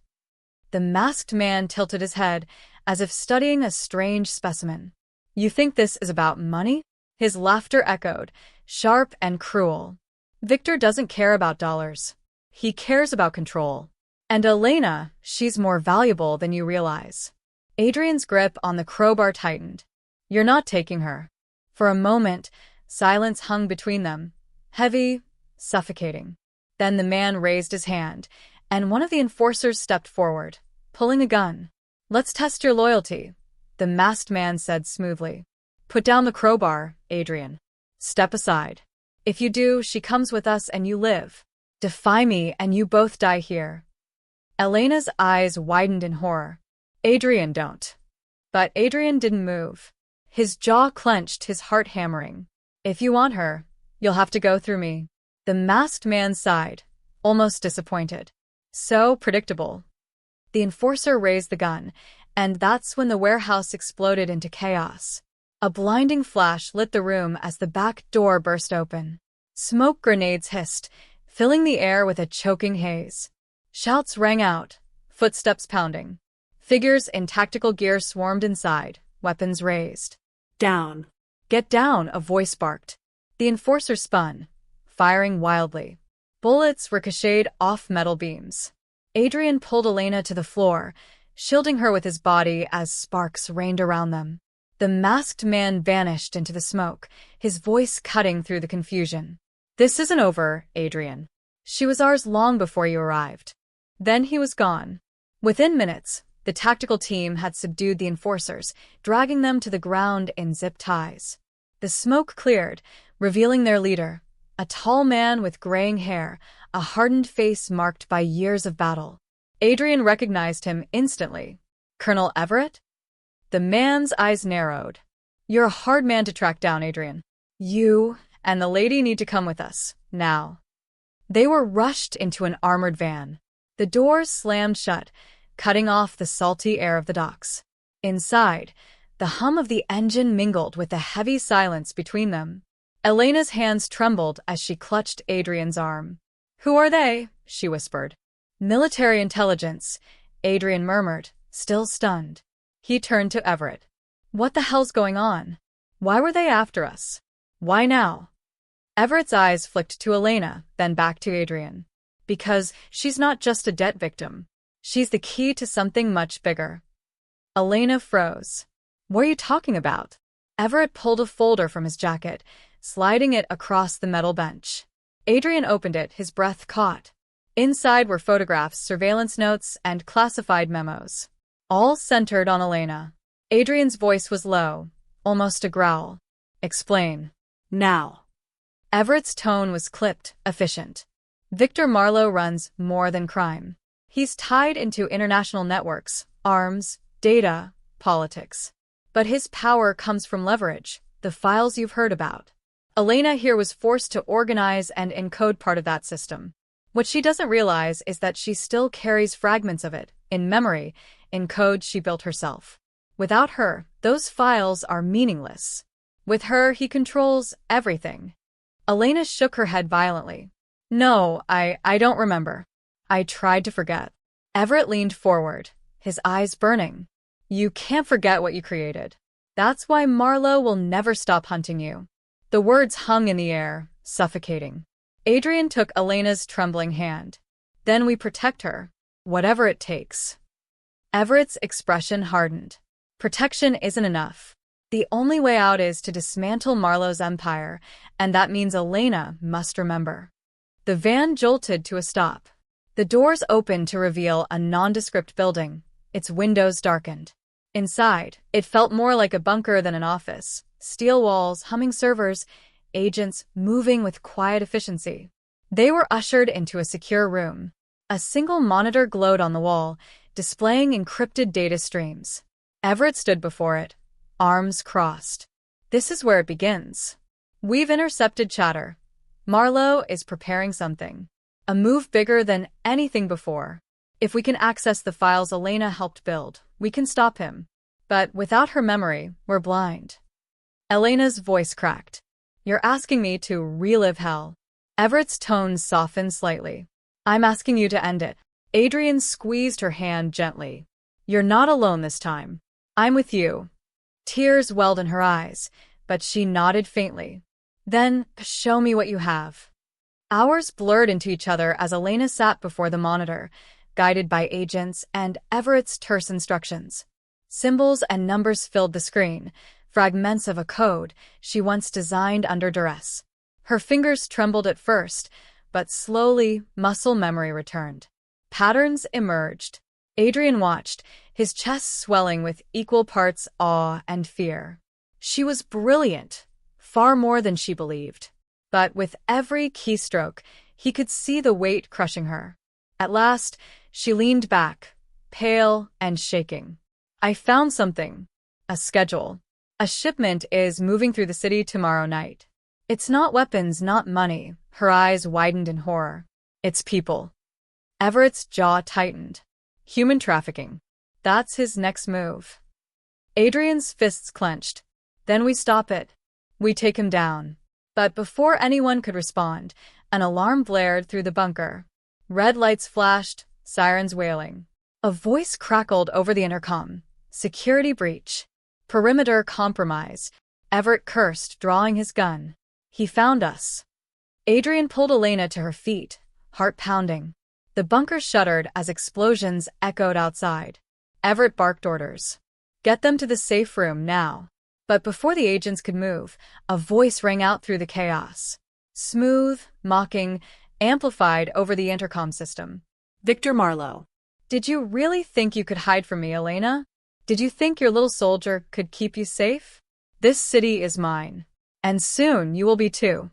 The masked man tilted his head, as if studying a strange specimen. You think this is about money? His laughter echoed, sharp and cruel. Victor doesn't care about dollars. He cares about control. And Elena, she's more valuable than you realize. Adrian's grip on the crowbar tightened. You're not taking her. For a moment, silence hung between them, heavy, suffocating. Then the man raised his hand, and one of the enforcers stepped forward, pulling a gun. Let's test your loyalty, the masked man said smoothly. Put down the crowbar, Adrian. Step aside. If you do, she comes with us and you live. Defy me and you both die here. Elena's eyes widened in horror. Adrian, don't. But Adrian didn't move. His jaw clenched, his heart hammering. If you want her, you'll have to go through me. The masked man sighed, almost disappointed. So predictable. The enforcer raised the gun, and that's when the warehouse exploded into chaos. A blinding flash lit the room as the back door burst open. Smoke grenades hissed, filling the air with a choking haze. Shouts rang out, footsteps pounding. Figures in tactical gear swarmed inside, weapons raised. Down. Get down, a voice barked. The enforcer spun, firing wildly. Bullets ricocheted off metal beams. Adrian pulled Elena to the floor, shielding her with his body as sparks rained around them. The masked man vanished into the smoke, his voice cutting through the confusion. This isn't over, Adrian. She was ours long before you arrived. Then he was gone. Within minutes, the tactical team had subdued the enforcers, dragging them to the ground in zip ties. The smoke cleared, revealing their leader, a tall man with graying hair, a hardened face marked by years of battle. Adrian recognized him instantly. Colonel Everett? The man's eyes narrowed. You're a hard man to track down, Adrian. You and the lady need to come with us, now. They were rushed into an armored van. The doors slammed shut, cutting off the salty air of the docks. Inside, the hum of the engine mingled with the heavy silence between them. Elena's hands trembled as she clutched Adrian's arm. Who are they? she whispered. Military intelligence, Adrian murmured, still stunned. He turned to Everett. What the hell's going on? Why were they after us? Why now? Everett's eyes flicked to Elena, then back to Adrian. Because she's not just a debt victim. She's the key to something much bigger. Elena froze. What are you talking about? Everett pulled a folder from his jacket, sliding it across the metal bench. Adrian opened it, his breath caught. Inside were photographs, surveillance notes, and classified memos. All centered on Elena. Adrian's voice was low, almost a growl. Explain. Now. Everett's tone was clipped, efficient. Victor Marlowe runs more than crime. He's tied into international networks, arms, data, politics. But his power comes from leverage, the files you've heard about. Elena here was forced to organize and encode part of that system. What she doesn't realize is that she still carries fragments of it, in memory, in code she built herself. Without her, those files are meaningless. With her, he controls everything. Elena shook her head violently. No, I don't remember. I tried to forget. Everett leaned forward, his eyes burning. You can't forget what you created. That's why Marlowe will never stop hunting you. The words hung in the air, suffocating. Adrian took Elena's trembling hand. Then we protect her, whatever it takes. Everett's expression hardened. Protection isn't enough. The only way out is to dismantle Marlowe's empire, and that means Elena must remember. The van jolted to a stop. The doors opened to reveal a nondescript building, its windows darkened. Inside, it felt more like a bunker than an office. Steel walls, humming servers, agents moving with quiet efficiency. They were ushered into a secure room. A single monitor glowed on the wall, displaying encrypted data streams. Everett stood before it, arms crossed. This is where it begins. We've intercepted chatter. Marlowe is preparing something. A move bigger than anything before. If we can access the files Elena helped build, we can stop him. But without her memory, we're blind. Elena's voice cracked. You're asking me to relive hell. Everett's tone softened slightly. I'm asking you to end it. Adrian squeezed her hand gently. You're not alone this time. I'm with you. Tears welled in her eyes, but she nodded faintly. Then, show me what you have. Hours blurred into each other as Elena sat before the monitor, guided by agents and Everett's terse instructions. Symbols and numbers filled the screen, fragments of a code she once designed under duress. Her fingers trembled at first, but slowly muscle memory returned. Patterns emerged. Adrian watched, his chest swelling with equal parts awe and fear. She was brilliant, far more than she believed. But with every keystroke, he could see the weight crushing her. At last, she leaned back, pale and shaking. I found something. A schedule. A shipment is moving through the city tomorrow night. It's not weapons, not money. Her eyes widened in horror. It's people. Everett's jaw tightened. Human trafficking. That's his next move. Adrian's fists clenched. Then we stop it. We take him down. But before anyone could respond, an alarm blared through the bunker. Red lights flashed, sirens wailing. A voice crackled over the intercom. Security breach. Perimeter compromise. Everett cursed, drawing his gun. He found us. Adrian pulled Elena to her feet, heart pounding. The bunker shuddered as explosions echoed outside. Everett barked orders. Get them to the safe room now. But before the agents could move, a voice rang out through the chaos. Smooth, mocking, amplified over the intercom system. Victor Marlowe. Did you really think you could hide from me, Elena? Did you think your little soldier could keep you safe? This city is mine. And soon you will be too.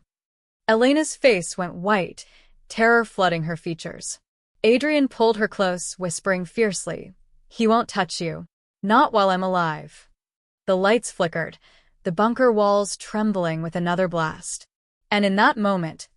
Elena's face went white, terror flooding her features. Adrian pulled her close, whispering fiercely, He won't touch you. Not while I'm alive. The lights flickered, the bunker walls trembling with another blast. And in that moment,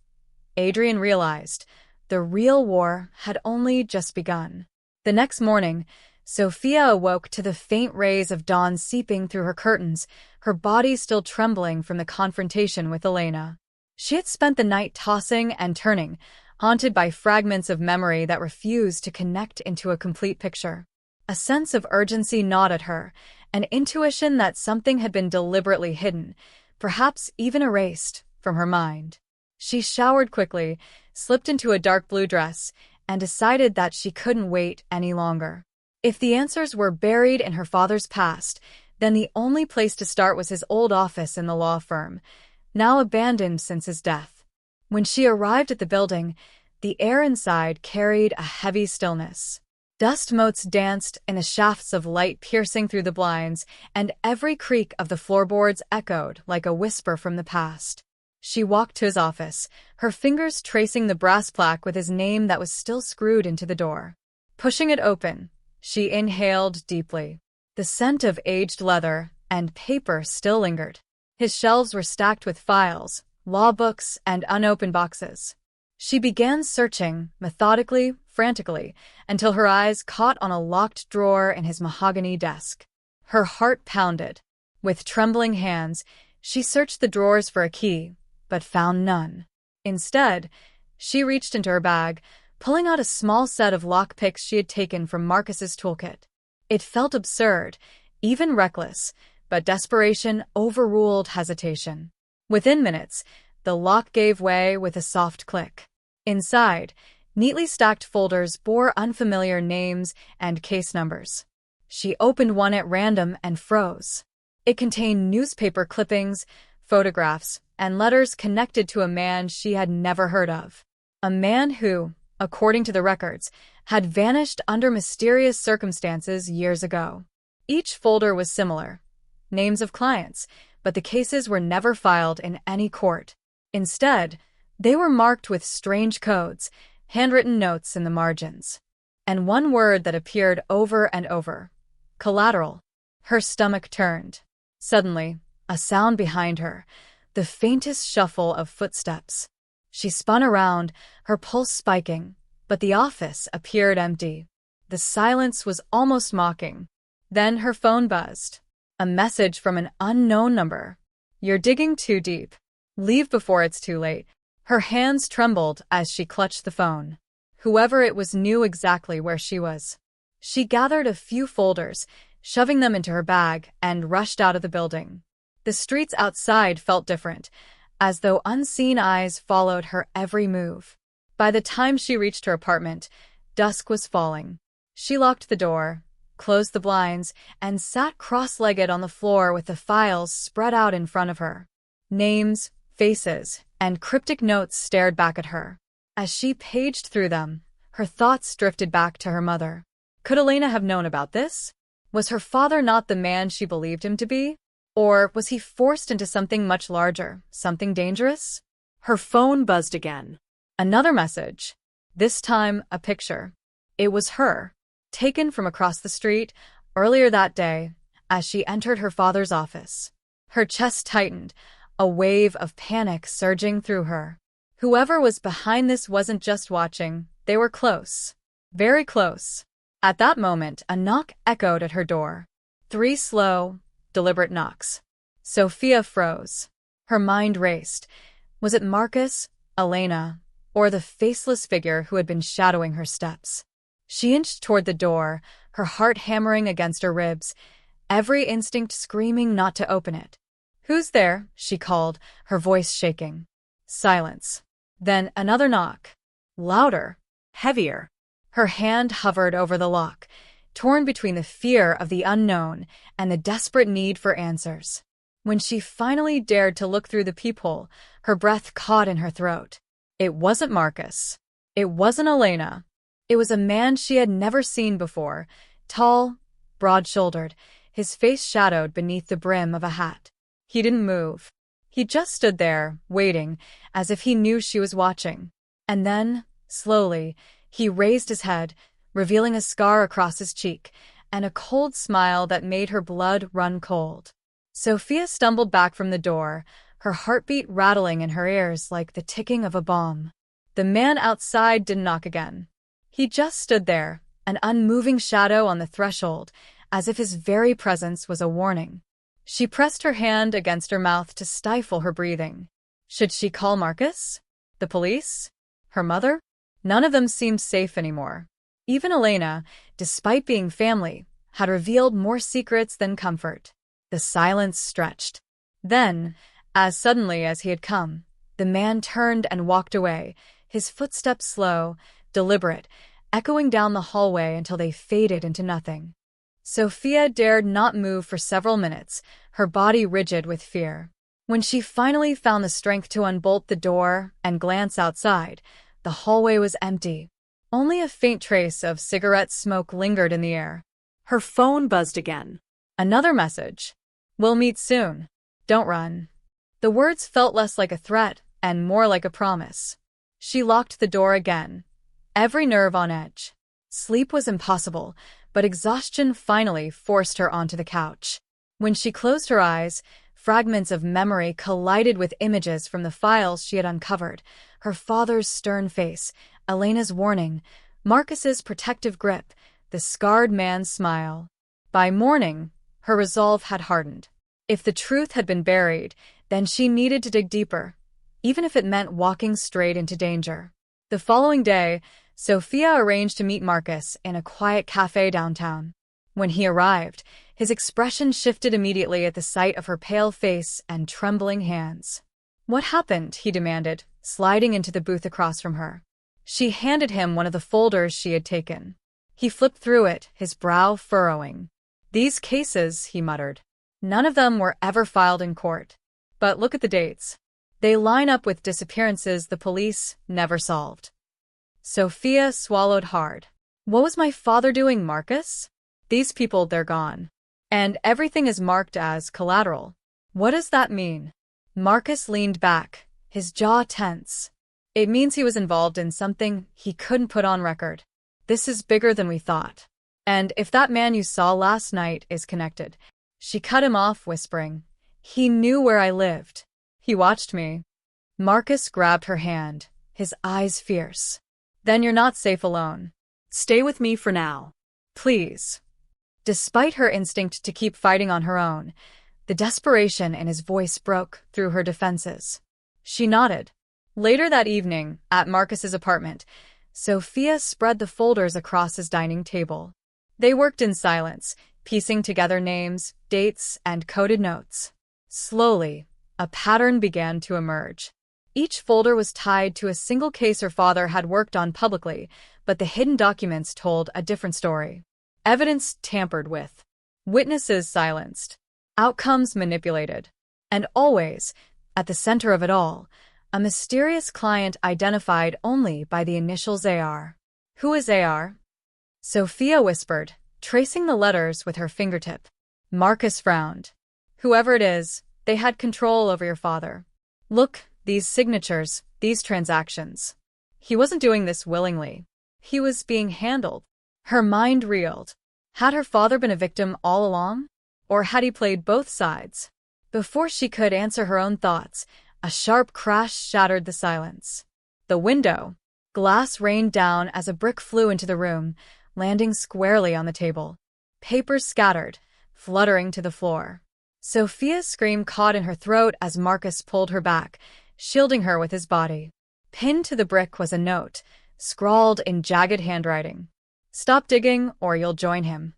Adrian realized the real war had only just begun. The next morning, Sophia awoke to the faint rays of dawn seeping through her curtains, her body still trembling from the confrontation with Elena. She had spent the night tossing and turning, haunted by fragments of memory that refused to connect into a complete picture. A sense of urgency gnawed at her, an intuition that something had been deliberately hidden, perhaps even erased, from her mind. She showered quickly, slipped into a dark blue dress, and decided that she couldn't wait any longer. If the answers were buried in her father's past, then the only place to start was his old office in the law firm, now abandoned since his death. When she arrived at the building, the air inside carried a heavy stillness. Dust motes danced in the shafts of light piercing through the blinds, and every creak of the floorboards echoed like a whisper from the past. She walked to his office, her fingers tracing the brass plaque with his name that was still screwed into the door. Pushing it open, she inhaled deeply. The scent of aged leather and paper still lingered. His shelves were stacked with files, law books, and unopened boxes. She began searching, methodically, frantically, until her eyes caught on a locked drawer in his mahogany desk. Her heart pounded. With trembling hands, she searched the drawers for a key, but found none. Instead, she reached into her bag, pulling out a small set of lockpicks she had taken from Marcus's toolkit. It felt absurd, even reckless, but desperation overruled hesitation. Within minutes, the lock gave way with a soft click. Inside, neatly stacked folders bore unfamiliar names and case numbers. She opened one at random and froze. It contained newspaper clippings, photographs, and letters connected to a man she had never heard of. A man who, according to the records, had vanished under mysterious circumstances years ago. Each folder was similar, names of clients, but the cases were never filed in any court. Instead, they were marked with strange codes, handwritten notes in the margins, and one word that appeared over and over: collateral. Her stomach turned. Suddenly, a sound behind her, the faintest shuffle of footsteps. She spun around, her pulse spiking, but the office appeared empty. The silence was almost mocking. Then her phone buzzed. A message from an unknown number. "You're digging too deep. Leave before it's too late." Her hands trembled as she clutched the phone. Whoever it was knew exactly where she was. She gathered a few folders, shoving them into her bag, and rushed out of the building. The streets outside felt different, as though unseen eyes followed her every move. By the time she reached her apartment, dusk was falling. She locked the door, closed the blinds, and sat cross-legged on the floor with the files spread out in front of her. Names, faces, and cryptic notes stared back at her. As she paged through them, her thoughts drifted back to her mother. Could Elena have known about this? Was her father not the man she believed him to be? Or was he forced into something much larger, something dangerous? Her phone buzzed again. Another message. This time, a picture. It was her, taken from across the street earlier that day as she entered her father's office. Her chest tightened, a wave of panic surging through her. Whoever was behind this wasn't just watching, they were close. Very close. At that moment, a knock echoed at her door. 3 slow, deliberate knocks. Sophia froze. Her mind raced. Was it Marcus, Elena, or the faceless figure who had been shadowing her steps? She inched toward the door, her heart hammering against her ribs, every instinct screaming not to open it. "Who's there?" she called, her voice shaking. Silence. Then another knock. Louder. Heavier. Her hand hovered over the lock, torn between the fear of the unknown and the desperate need for answers. When she finally dared to look through the peephole, her breath caught in her throat. It wasn't Marcus. It wasn't Elena. It was a man she had never seen before, tall, broad-shouldered, his face shadowed beneath the brim of a hat. He didn't move. He just stood there, waiting, as if he knew she was watching. And then, slowly, he raised his head, revealing a scar across his cheek, and a cold smile that made her blood run cold. Sophia stumbled back from the door, her heartbeat rattling in her ears like the ticking of a bomb. The man outside didn't knock again. He just stood there, an unmoving shadow on the threshold, as if his very presence was a warning. She pressed her hand against her mouth to stifle her breathing. Should she call Marcus? The police? Her mother? None of them seemed safe anymore. Even Elena, despite being family, had revealed more secrets than comfort. The silence stretched. Then, as suddenly as he had come, the man turned and walked away, his footsteps slow, deliberate, echoing down the hallway until they faded into nothing. Sophia dared not move for several minutes, her body rigid with fear. When she finally found the strength to unbolt the door and glance outside, the hallway was empty. Only a faint trace of cigarette smoke lingered in the air. Her phone buzzed again. Another message. "We'll meet soon. Don't run." The words felt less like a threat and more like a promise. She locked the door again, every nerve on edge. Sleep was impossible, but exhaustion finally forced her onto the couch. When she closed her eyes, fragments of memory collided with images from the files she had uncovered. Her father's stern face, Elena's warning, Marcus's protective grip, the scarred man's smile. By morning, her resolve had hardened. If the truth had been buried, then she needed to dig deeper, even if it meant walking straight into danger. The following day, Sophia arranged to meet Marcus in a quiet cafe downtown. When he arrived, his expression shifted immediately at the sight of her pale face and trembling hands. "What happened?" he demanded, sliding into the booth across from her. She handed him one of the folders she had taken. He flipped through it, his brow furrowing. "These cases," he muttered. "None of them were ever filed in court. But look at the dates. They line up with disappearances the police never solved." Sophia swallowed hard. "What was my father doing, Marcus? These people, they're gone. And everything is marked as collateral. What does that mean?" Marcus leaned back, his jaw tense. "It means he was involved in something he couldn't put on record. This is bigger than we thought. And if that man you saw last night is connected." She cut him off, whispering, "He knew where I lived. He watched me." Marcus grabbed her hand, his eyes fierce. "Then you're not safe alone. Stay with me for now. Please." Despite her instinct to keep fighting on her own, the desperation in his voice broke through her defenses. She nodded. Later that evening, at Marcus's apartment, Sophia spread the folders across his dining table. They worked in silence, piecing together names, dates, and coded notes. Slowly, a pattern began to emerge. Each folder was tied to a single case her father had worked on publicly, but the hidden documents told a different story. Evidence tampered with. Witnesses silenced. Outcomes manipulated. And always, at the center of it all, a mysterious client identified only by the initials AR. "Who is AR?" Sophia whispered, tracing the letters with her fingertip. Marcus frowned. "Whoever it is, they had control over your father. Look, these signatures, these transactions. He wasn't doing this willingly. He was being handled." Her mind reeled. Had her father been a victim all along? Or had he played both sides? Before she could answer her own thoughts, a sharp crash shattered the silence. The window. Glass rained down as a brick flew into the room, landing squarely on the table. Papers scattered, fluttering to the floor. Sophia's scream caught in her throat as Marcus pulled her back, shielding her with his body. Pinned to the brick was a note, scrawled in jagged handwriting. "Stop digging, or you'll join him."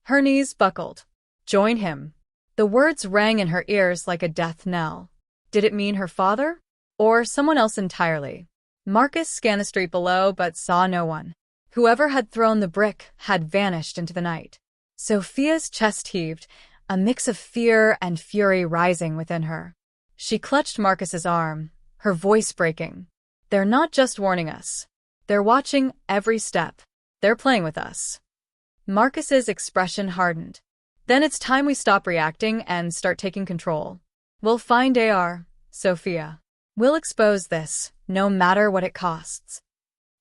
Her knees buckled. Join him. The words rang in her ears like a death knell. Did it mean her father? Or someone else entirely? Marcus scanned the street below but saw no one. Whoever had thrown the brick had vanished into the night. Sophia's chest heaved, a mix of fear and fury rising within her. She clutched Marcus's arm, her voice breaking. "They're not just warning us. They're watching every step. They're playing with us." Marcus's expression hardened. "Then it's time we stop reacting and start taking control. We'll find AR, Sophia. We'll expose this, no matter what it costs."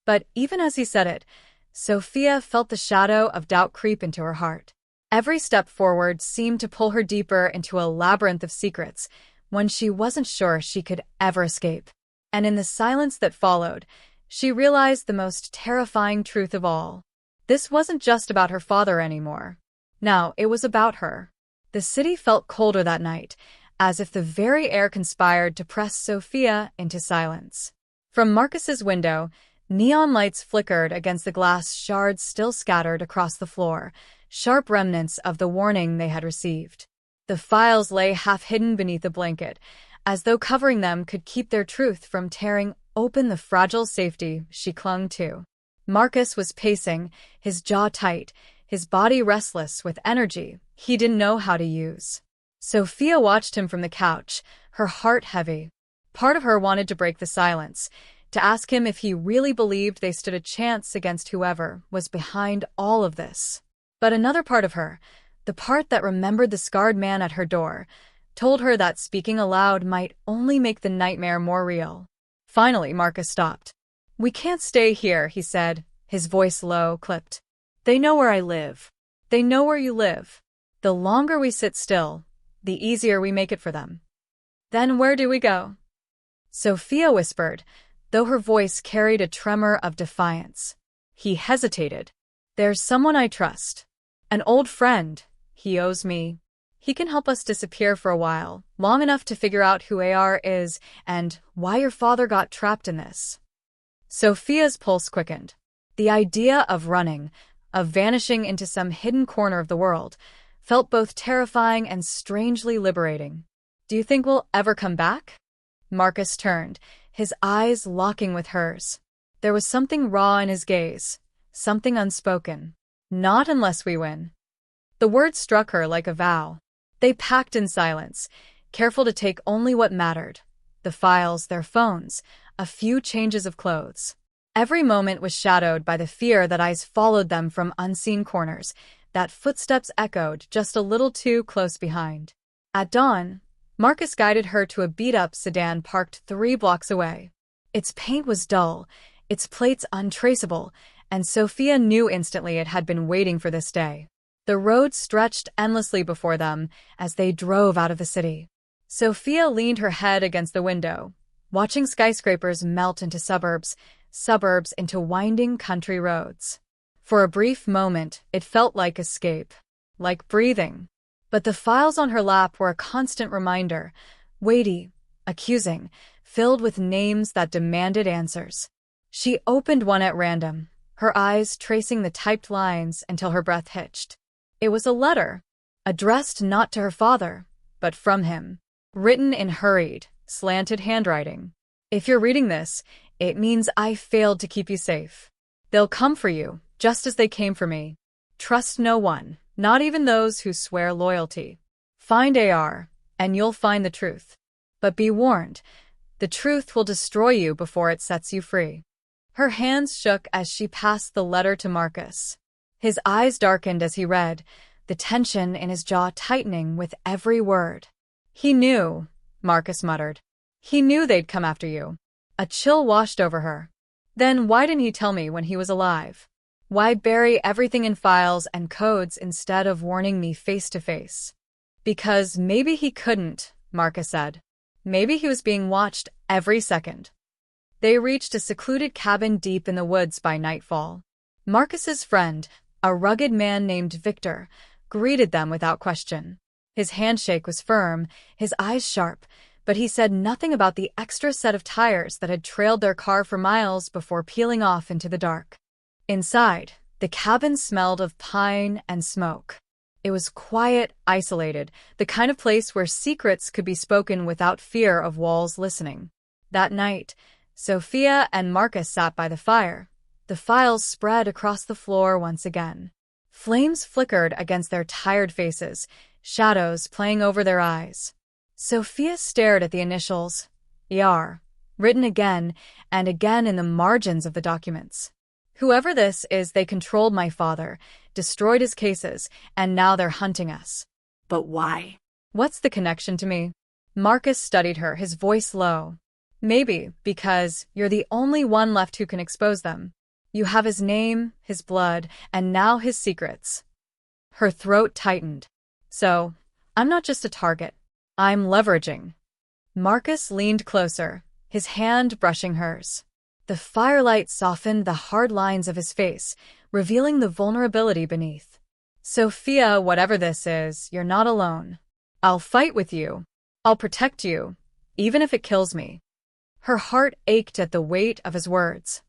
But even as he said it, Sophia felt the shadow of doubt creep into her heart. Every step forward seemed to pull her deeper into a labyrinth of secrets, one she wasn't sure she could ever escape. And in the silence that followed, she realized the most terrifying truth of all. This wasn't just about her father anymore. Now it was about her. The city felt colder that night, as if the very air conspired to press Sophia into silence. From Marcus's window, Neon lights flickered against the glass shards still scattered across the floor, sharp remnants of the warning they had received. The files lay half-hidden beneath a blanket, as though covering them could keep their truth from tearing open the fragile safety she clung to. Marcus was pacing, his jaw tight, his body restless with energy he didn't know how to use. Sophia watched him from the couch, her heart heavy. Part of her wanted to break the silence, to ask him if he really believed they stood a chance against whoever was behind all of this. But another part of her, the part that remembered the scarred man at her door, told her that speaking aloud might only make the nightmare more real. Finally, Marcus stopped. "We can't stay here," he said, his voice low, clipped. "They know where I live. They know where you live. The longer we sit still, the easier we make it for them." "Then where do we go?" Sophia whispered, though her voice carried a tremor of defiance. He hesitated. "There's someone I trust. An old friend. He owes me. He can help us disappear for a while, long enough to figure out who AR is and why your father got trapped in this." Sophia's pulse quickened. The idea of running, of vanishing into some hidden corner of the world, felt both terrifying and strangely liberating. "Do you think we'll ever come back?" Marcus turned, his eyes locking with hers. There was something raw in his gaze, something unspoken. "Not unless we win." The words struck her like a vow. They packed in silence, careful to take only what mattered. The files, their phones, a few changes of clothes. Every moment was shadowed by the fear that eyes followed them from unseen corners, that footsteps echoed just a little too close behind. At dawn, Marcus guided her to a beat-up sedan parked 3 blocks away. Its paint was dull, its plates untraceable, and Sophia knew instantly it had been waiting for this day. The road stretched endlessly before them as they drove out of the city. Sophia leaned her head against the window, watching skyscrapers melt into suburbs, suburbs into winding country roads. For a brief moment, it felt like escape, like breathing. But the files on her lap were a constant reminder, weighty, accusing, filled with names that demanded answers. She opened one at random, her eyes tracing the typed lines until her breath hitched. It was a letter, addressed not to her father, but from him, written in hurried, slanted handwriting. "If you're reading this, it means I failed to keep you safe. They'll come for you, just as they came for me. Trust no one, not even those who swear loyalty. Find AR, and you'll find the truth. But be warned, the truth will destroy you before it sets you free." Her hands shook as she passed the letter to Marcus. His eyes darkened as he read, the tension in his jaw tightening with every word. "He knew," Marcus muttered. "He knew they'd come after you." A chill washed over her. Then why didn't he tell me when he was alive? Why bury everything in files and codes instead of warning me face to face? "Because maybe he couldn't," Marcus said. "Maybe he was being watched every second." They reached a secluded cabin deep in the woods by nightfall. Marcus's friend, a rugged man named Victor, greeted them without question. His handshake was firm, his eyes sharp, but he said nothing about the extra set of tires that had trailed their car for miles before peeling off into the dark. Inside, the cabin smelled of pine and smoke. It was quiet, isolated, the kind of place where secrets could be spoken without fear of walls listening. That night, Sophia and Marcus sat by the fire. The files spread across the floor once again. Flames flickered against their tired faces, shadows playing over their eyes. Sophia stared at the initials, ER, written again and again in the margins of the documents. "Whoever this is, they controlled my father, destroyed his cases, and now they're hunting us." "But why?" "What's the connection to me?" Marcus studied her, his voice low. "Maybe because you're the only one left who can expose them. You have his name, his blood, and now his secrets." Her throat tightened. "So, I'm not just a target. I'm leveraging." Marcus leaned closer, his hand brushing hers. The firelight softened the hard lines of his face, revealing the vulnerability beneath. "Sophia, whatever this is, you're not alone. I'll fight with you. I'll protect you, even if it kills me." Her heart ached at the weight of his words.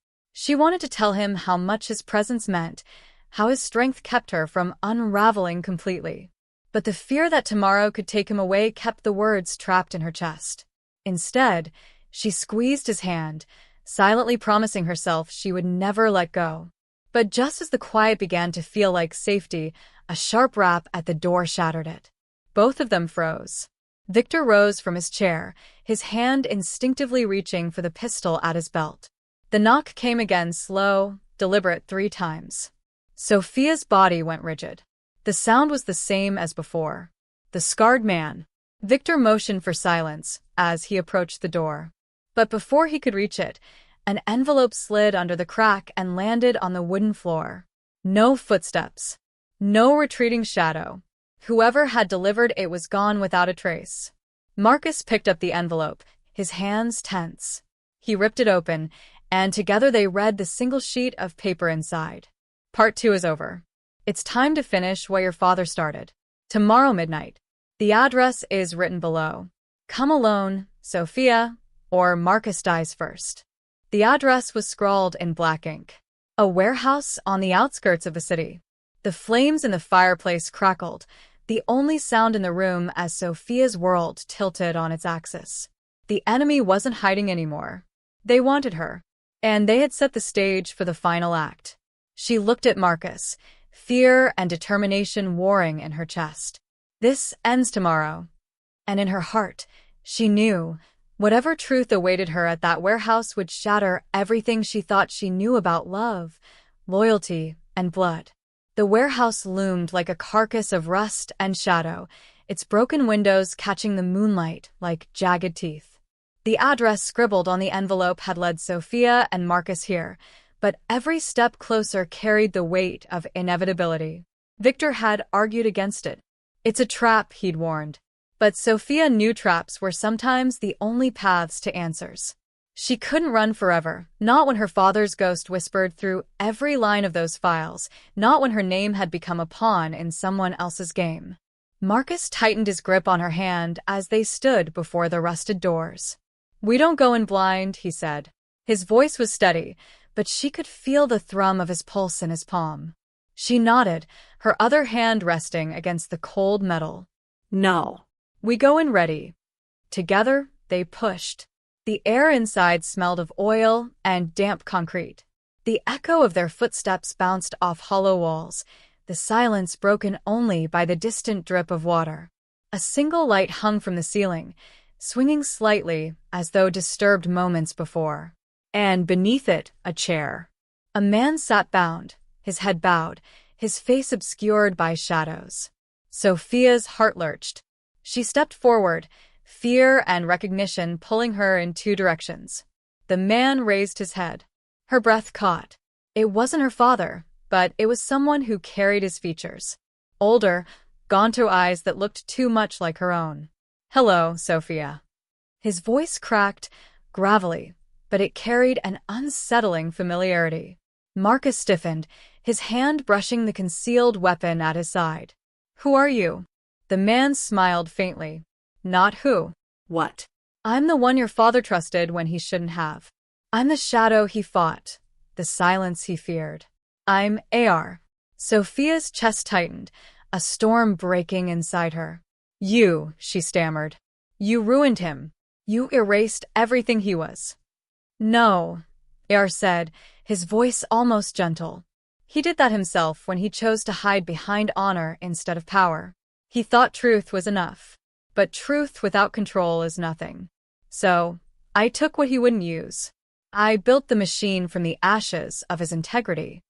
She wanted to tell him how much his presence meant, how his strength kept her from unraveling completely. But the fear that tomorrow could take him away kept the words trapped in her chest. Instead, she squeezed his hand, silently promising herself she would never let go. But just as the quiet began to feel like safety, a sharp rap at the door shattered it. Both of them froze. Victor rose from his chair, his hand instinctively reaching for the pistol at his belt. The knock came again, slow, deliberate 3 times. Sophia's body went rigid. The sound was the same as before. The scarred man. Victor motioned for silence as he approached the door. But before he could reach it, an envelope slid under the crack and landed on the wooden floor. No footsteps. No retreating shadow. Whoever had delivered it was gone without a trace. Marcus picked up the envelope, his hands tense. He ripped it open, and together they read the single sheet of paper inside. Part 2 is over. It's time to finish what your father started. Tomorrow midnight. The address is written below. Come alone, Sophia, or Marcus dies first. The address was scrawled in black ink. A warehouse on the outskirts of the city. The flames in the fireplace crackled, the only sound in the room as Sophia's world tilted on its axis. The enemy wasn't hiding anymore. They wanted her, and they had set the stage for the final act. She looked at Marcus, fear and determination warring in her chest. This ends tomorrow. And in her heart, she knew whatever truth awaited her at that warehouse would shatter everything she thought she knew about love, loyalty, and blood. The warehouse loomed like a carcass of rust and shadow, its broken windows catching the moonlight like jagged teeth. The address scribbled on the envelope had led Sophia and Marcus here, but every step closer carried the weight of inevitability. Victor had argued against it. It's a trap, he'd warned. But Sophia knew traps were sometimes the only paths to answers. She couldn't run forever, not when her father's ghost whispered through every line of those files, not when her name had become a pawn in someone else's game. Marcus tightened his grip on her hand as they stood before the rusted doors. "We don't go in blind," he said. His voice was steady, but she could feel the thrum of his pulse in his palm. She nodded, her other hand resting against the cold metal. "No. We go in ready." Together, they pushed. The air inside smelled of oil and damp concrete. The echo of their footsteps bounced off hollow walls, the silence broken only by the distant drip of water. A single light hung from the ceiling, swinging slightly as though disturbed moments before. And beneath it, a chair. A man sat bound, his head bowed, his face obscured by shadows. Sophia's heart lurched. She stepped forward, fear and recognition pulling her in 2 directions. The man raised his head. Her breath caught. It wasn't her father, but it was someone who carried his features. Older, gaunt eyes that looked too much like her own. "Hello, Sophia." His voice cracked, gravelly, but it carried an unsettling familiarity. Marcus stiffened, his hand brushing the concealed weapon at his side. "Who are you?" The man smiled faintly. "Not who. What?" "I'm the one your father trusted when he shouldn't have. I'm the shadow he fought, the silence he feared. I'm AR." Sophia's chest tightened, a storm breaking inside her. "You," she stammered. "You ruined him. You erased everything he was." "No," AR said, his voice almost gentle. "He did that himself when he chose to hide behind honor instead of power. He thought truth was enough. But truth without control is nothing. So, I took what he wouldn't use. I built the machine from the ashes of his integrity."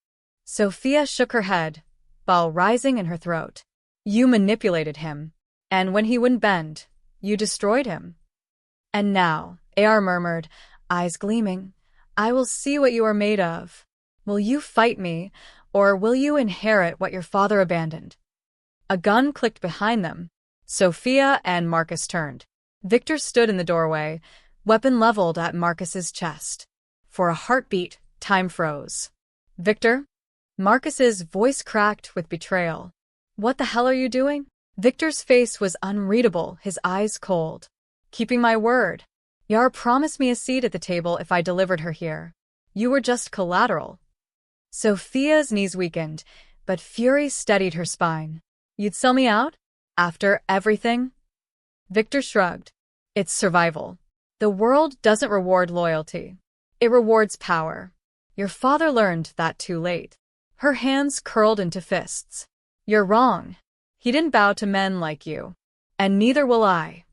Sophia shook her head, ball rising in her throat. "You manipulated him. And when he wouldn't bend, you destroyed him." "And now," AR murmured, eyes gleaming, "I will see what you are made of. Will you fight me, or will you inherit what your father abandoned?" A gun clicked behind them. Sophia and Marcus turned. Victor stood in the doorway, weapon leveled at Marcus's chest. For a heartbeat, time froze. "Victor?" Marcus's voice cracked with betrayal. "What the hell are you doing?" Victor's face was unreadable, his eyes cold. "Keeping my word. Yar promised me a seat at the table if I delivered her here." You were just collateral. Sophia's knees weakened, but fury steadied her spine. You'd sell me out? After everything? Victor shrugged. It's survival. The world doesn't reward loyalty. It rewards power. Your father learned that too late. Her hands curled into fists. You're wrong. He didn't bow to men like you. And neither will I.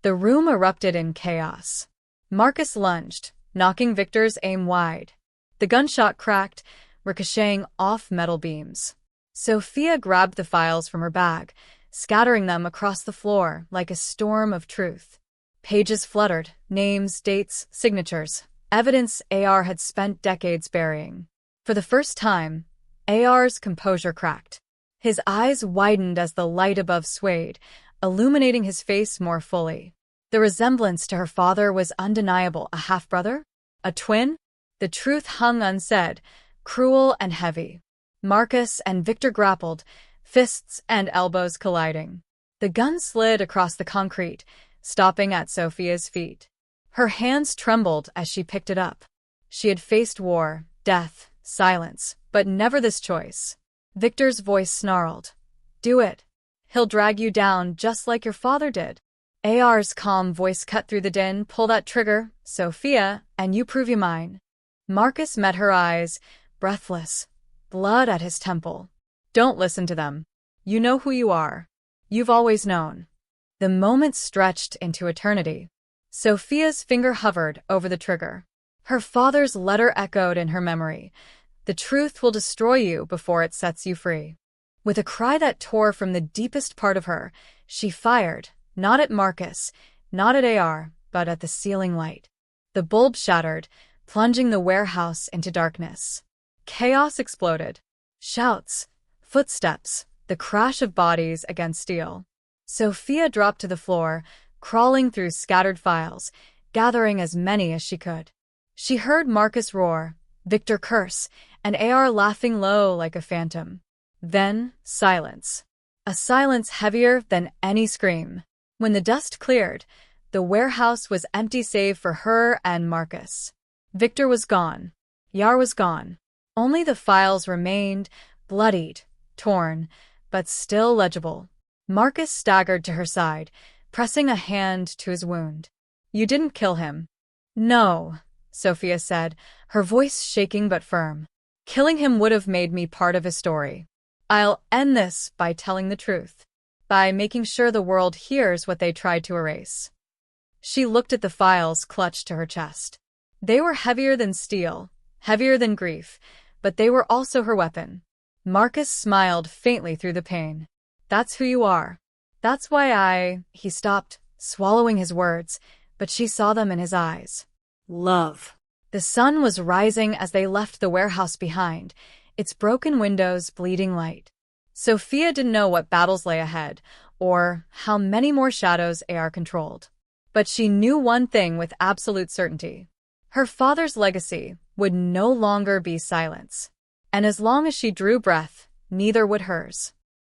The room erupted in chaos. Marcus lunged, knocking Victor's aim wide. The gunshot cracked, ricocheting off metal beams. Sophia grabbed the files from her bag, scattering them across the floor like a storm of truth. Pages fluttered, names, dates, signatures, evidence AR had spent decades burying. For the first time, AR's composure cracked. His eyes widened as the light above swayed, illuminating his face more fully. The resemblance to her father was undeniable. A half-brother? A twin? The truth hung unsaid, cruel and heavy. Marcus and Victor grappled, fists and elbows colliding. The gun slid across the concrete, stopping at Sophia's feet. Her hands trembled as she picked it up. She had faced war, death, silence, but never this choice. Victor's voice snarled. Do it. He'll drag you down just like your father did. AR's calm voice cut through the din. Pull that trigger, Sophia, and you prove you mine. Marcus met her eyes, breathless, blood at his temple. Don't listen to them. You know who you are. You've always known. The moment stretched into eternity. Sophia's finger hovered over the trigger. Her father's letter echoed in her memory. The truth will destroy you before it sets you free. With a cry that tore from the deepest part of her, she fired, not at Marcus, not at AR, but at the ceiling light. The bulb shattered, plunging the warehouse into darkness. Chaos exploded. Shouts, footsteps, the crash of bodies against steel. Sophia dropped to the floor, crawling through scattered files, gathering as many as she could. She heard Marcus roar, Victor curse, and AR laughing low like a phantom. Then, silence. A silence heavier than any scream. When the dust cleared, the warehouse was empty save for her and Marcus. Victor was gone. Yar was gone. Only the files remained, bloodied, torn, but still legible. Marcus staggered to her side, pressing a hand to his wound. You didn't kill him. No, Sophia said, her voice shaking but firm. Killing him would have made me part of his story. I'll end this by telling the truth. By making sure the world hears what they tried to erase. She looked at the files clutched to her chest. They were heavier than steel, heavier than grief, but they were also her weapon. Marcus smiled faintly through the pain. That's who you are. That's why He stopped, swallowing his words, but she saw them in his eyes. Love. The sun was rising as they left the warehouse behind, its broken windows bleeding light. Sophia didn't know what battles lay ahead, or how many more shadows AR controlled. But she knew one thing with absolute certainty. Her father's legacy would no longer be silence. And as long as she drew breath, neither would hers.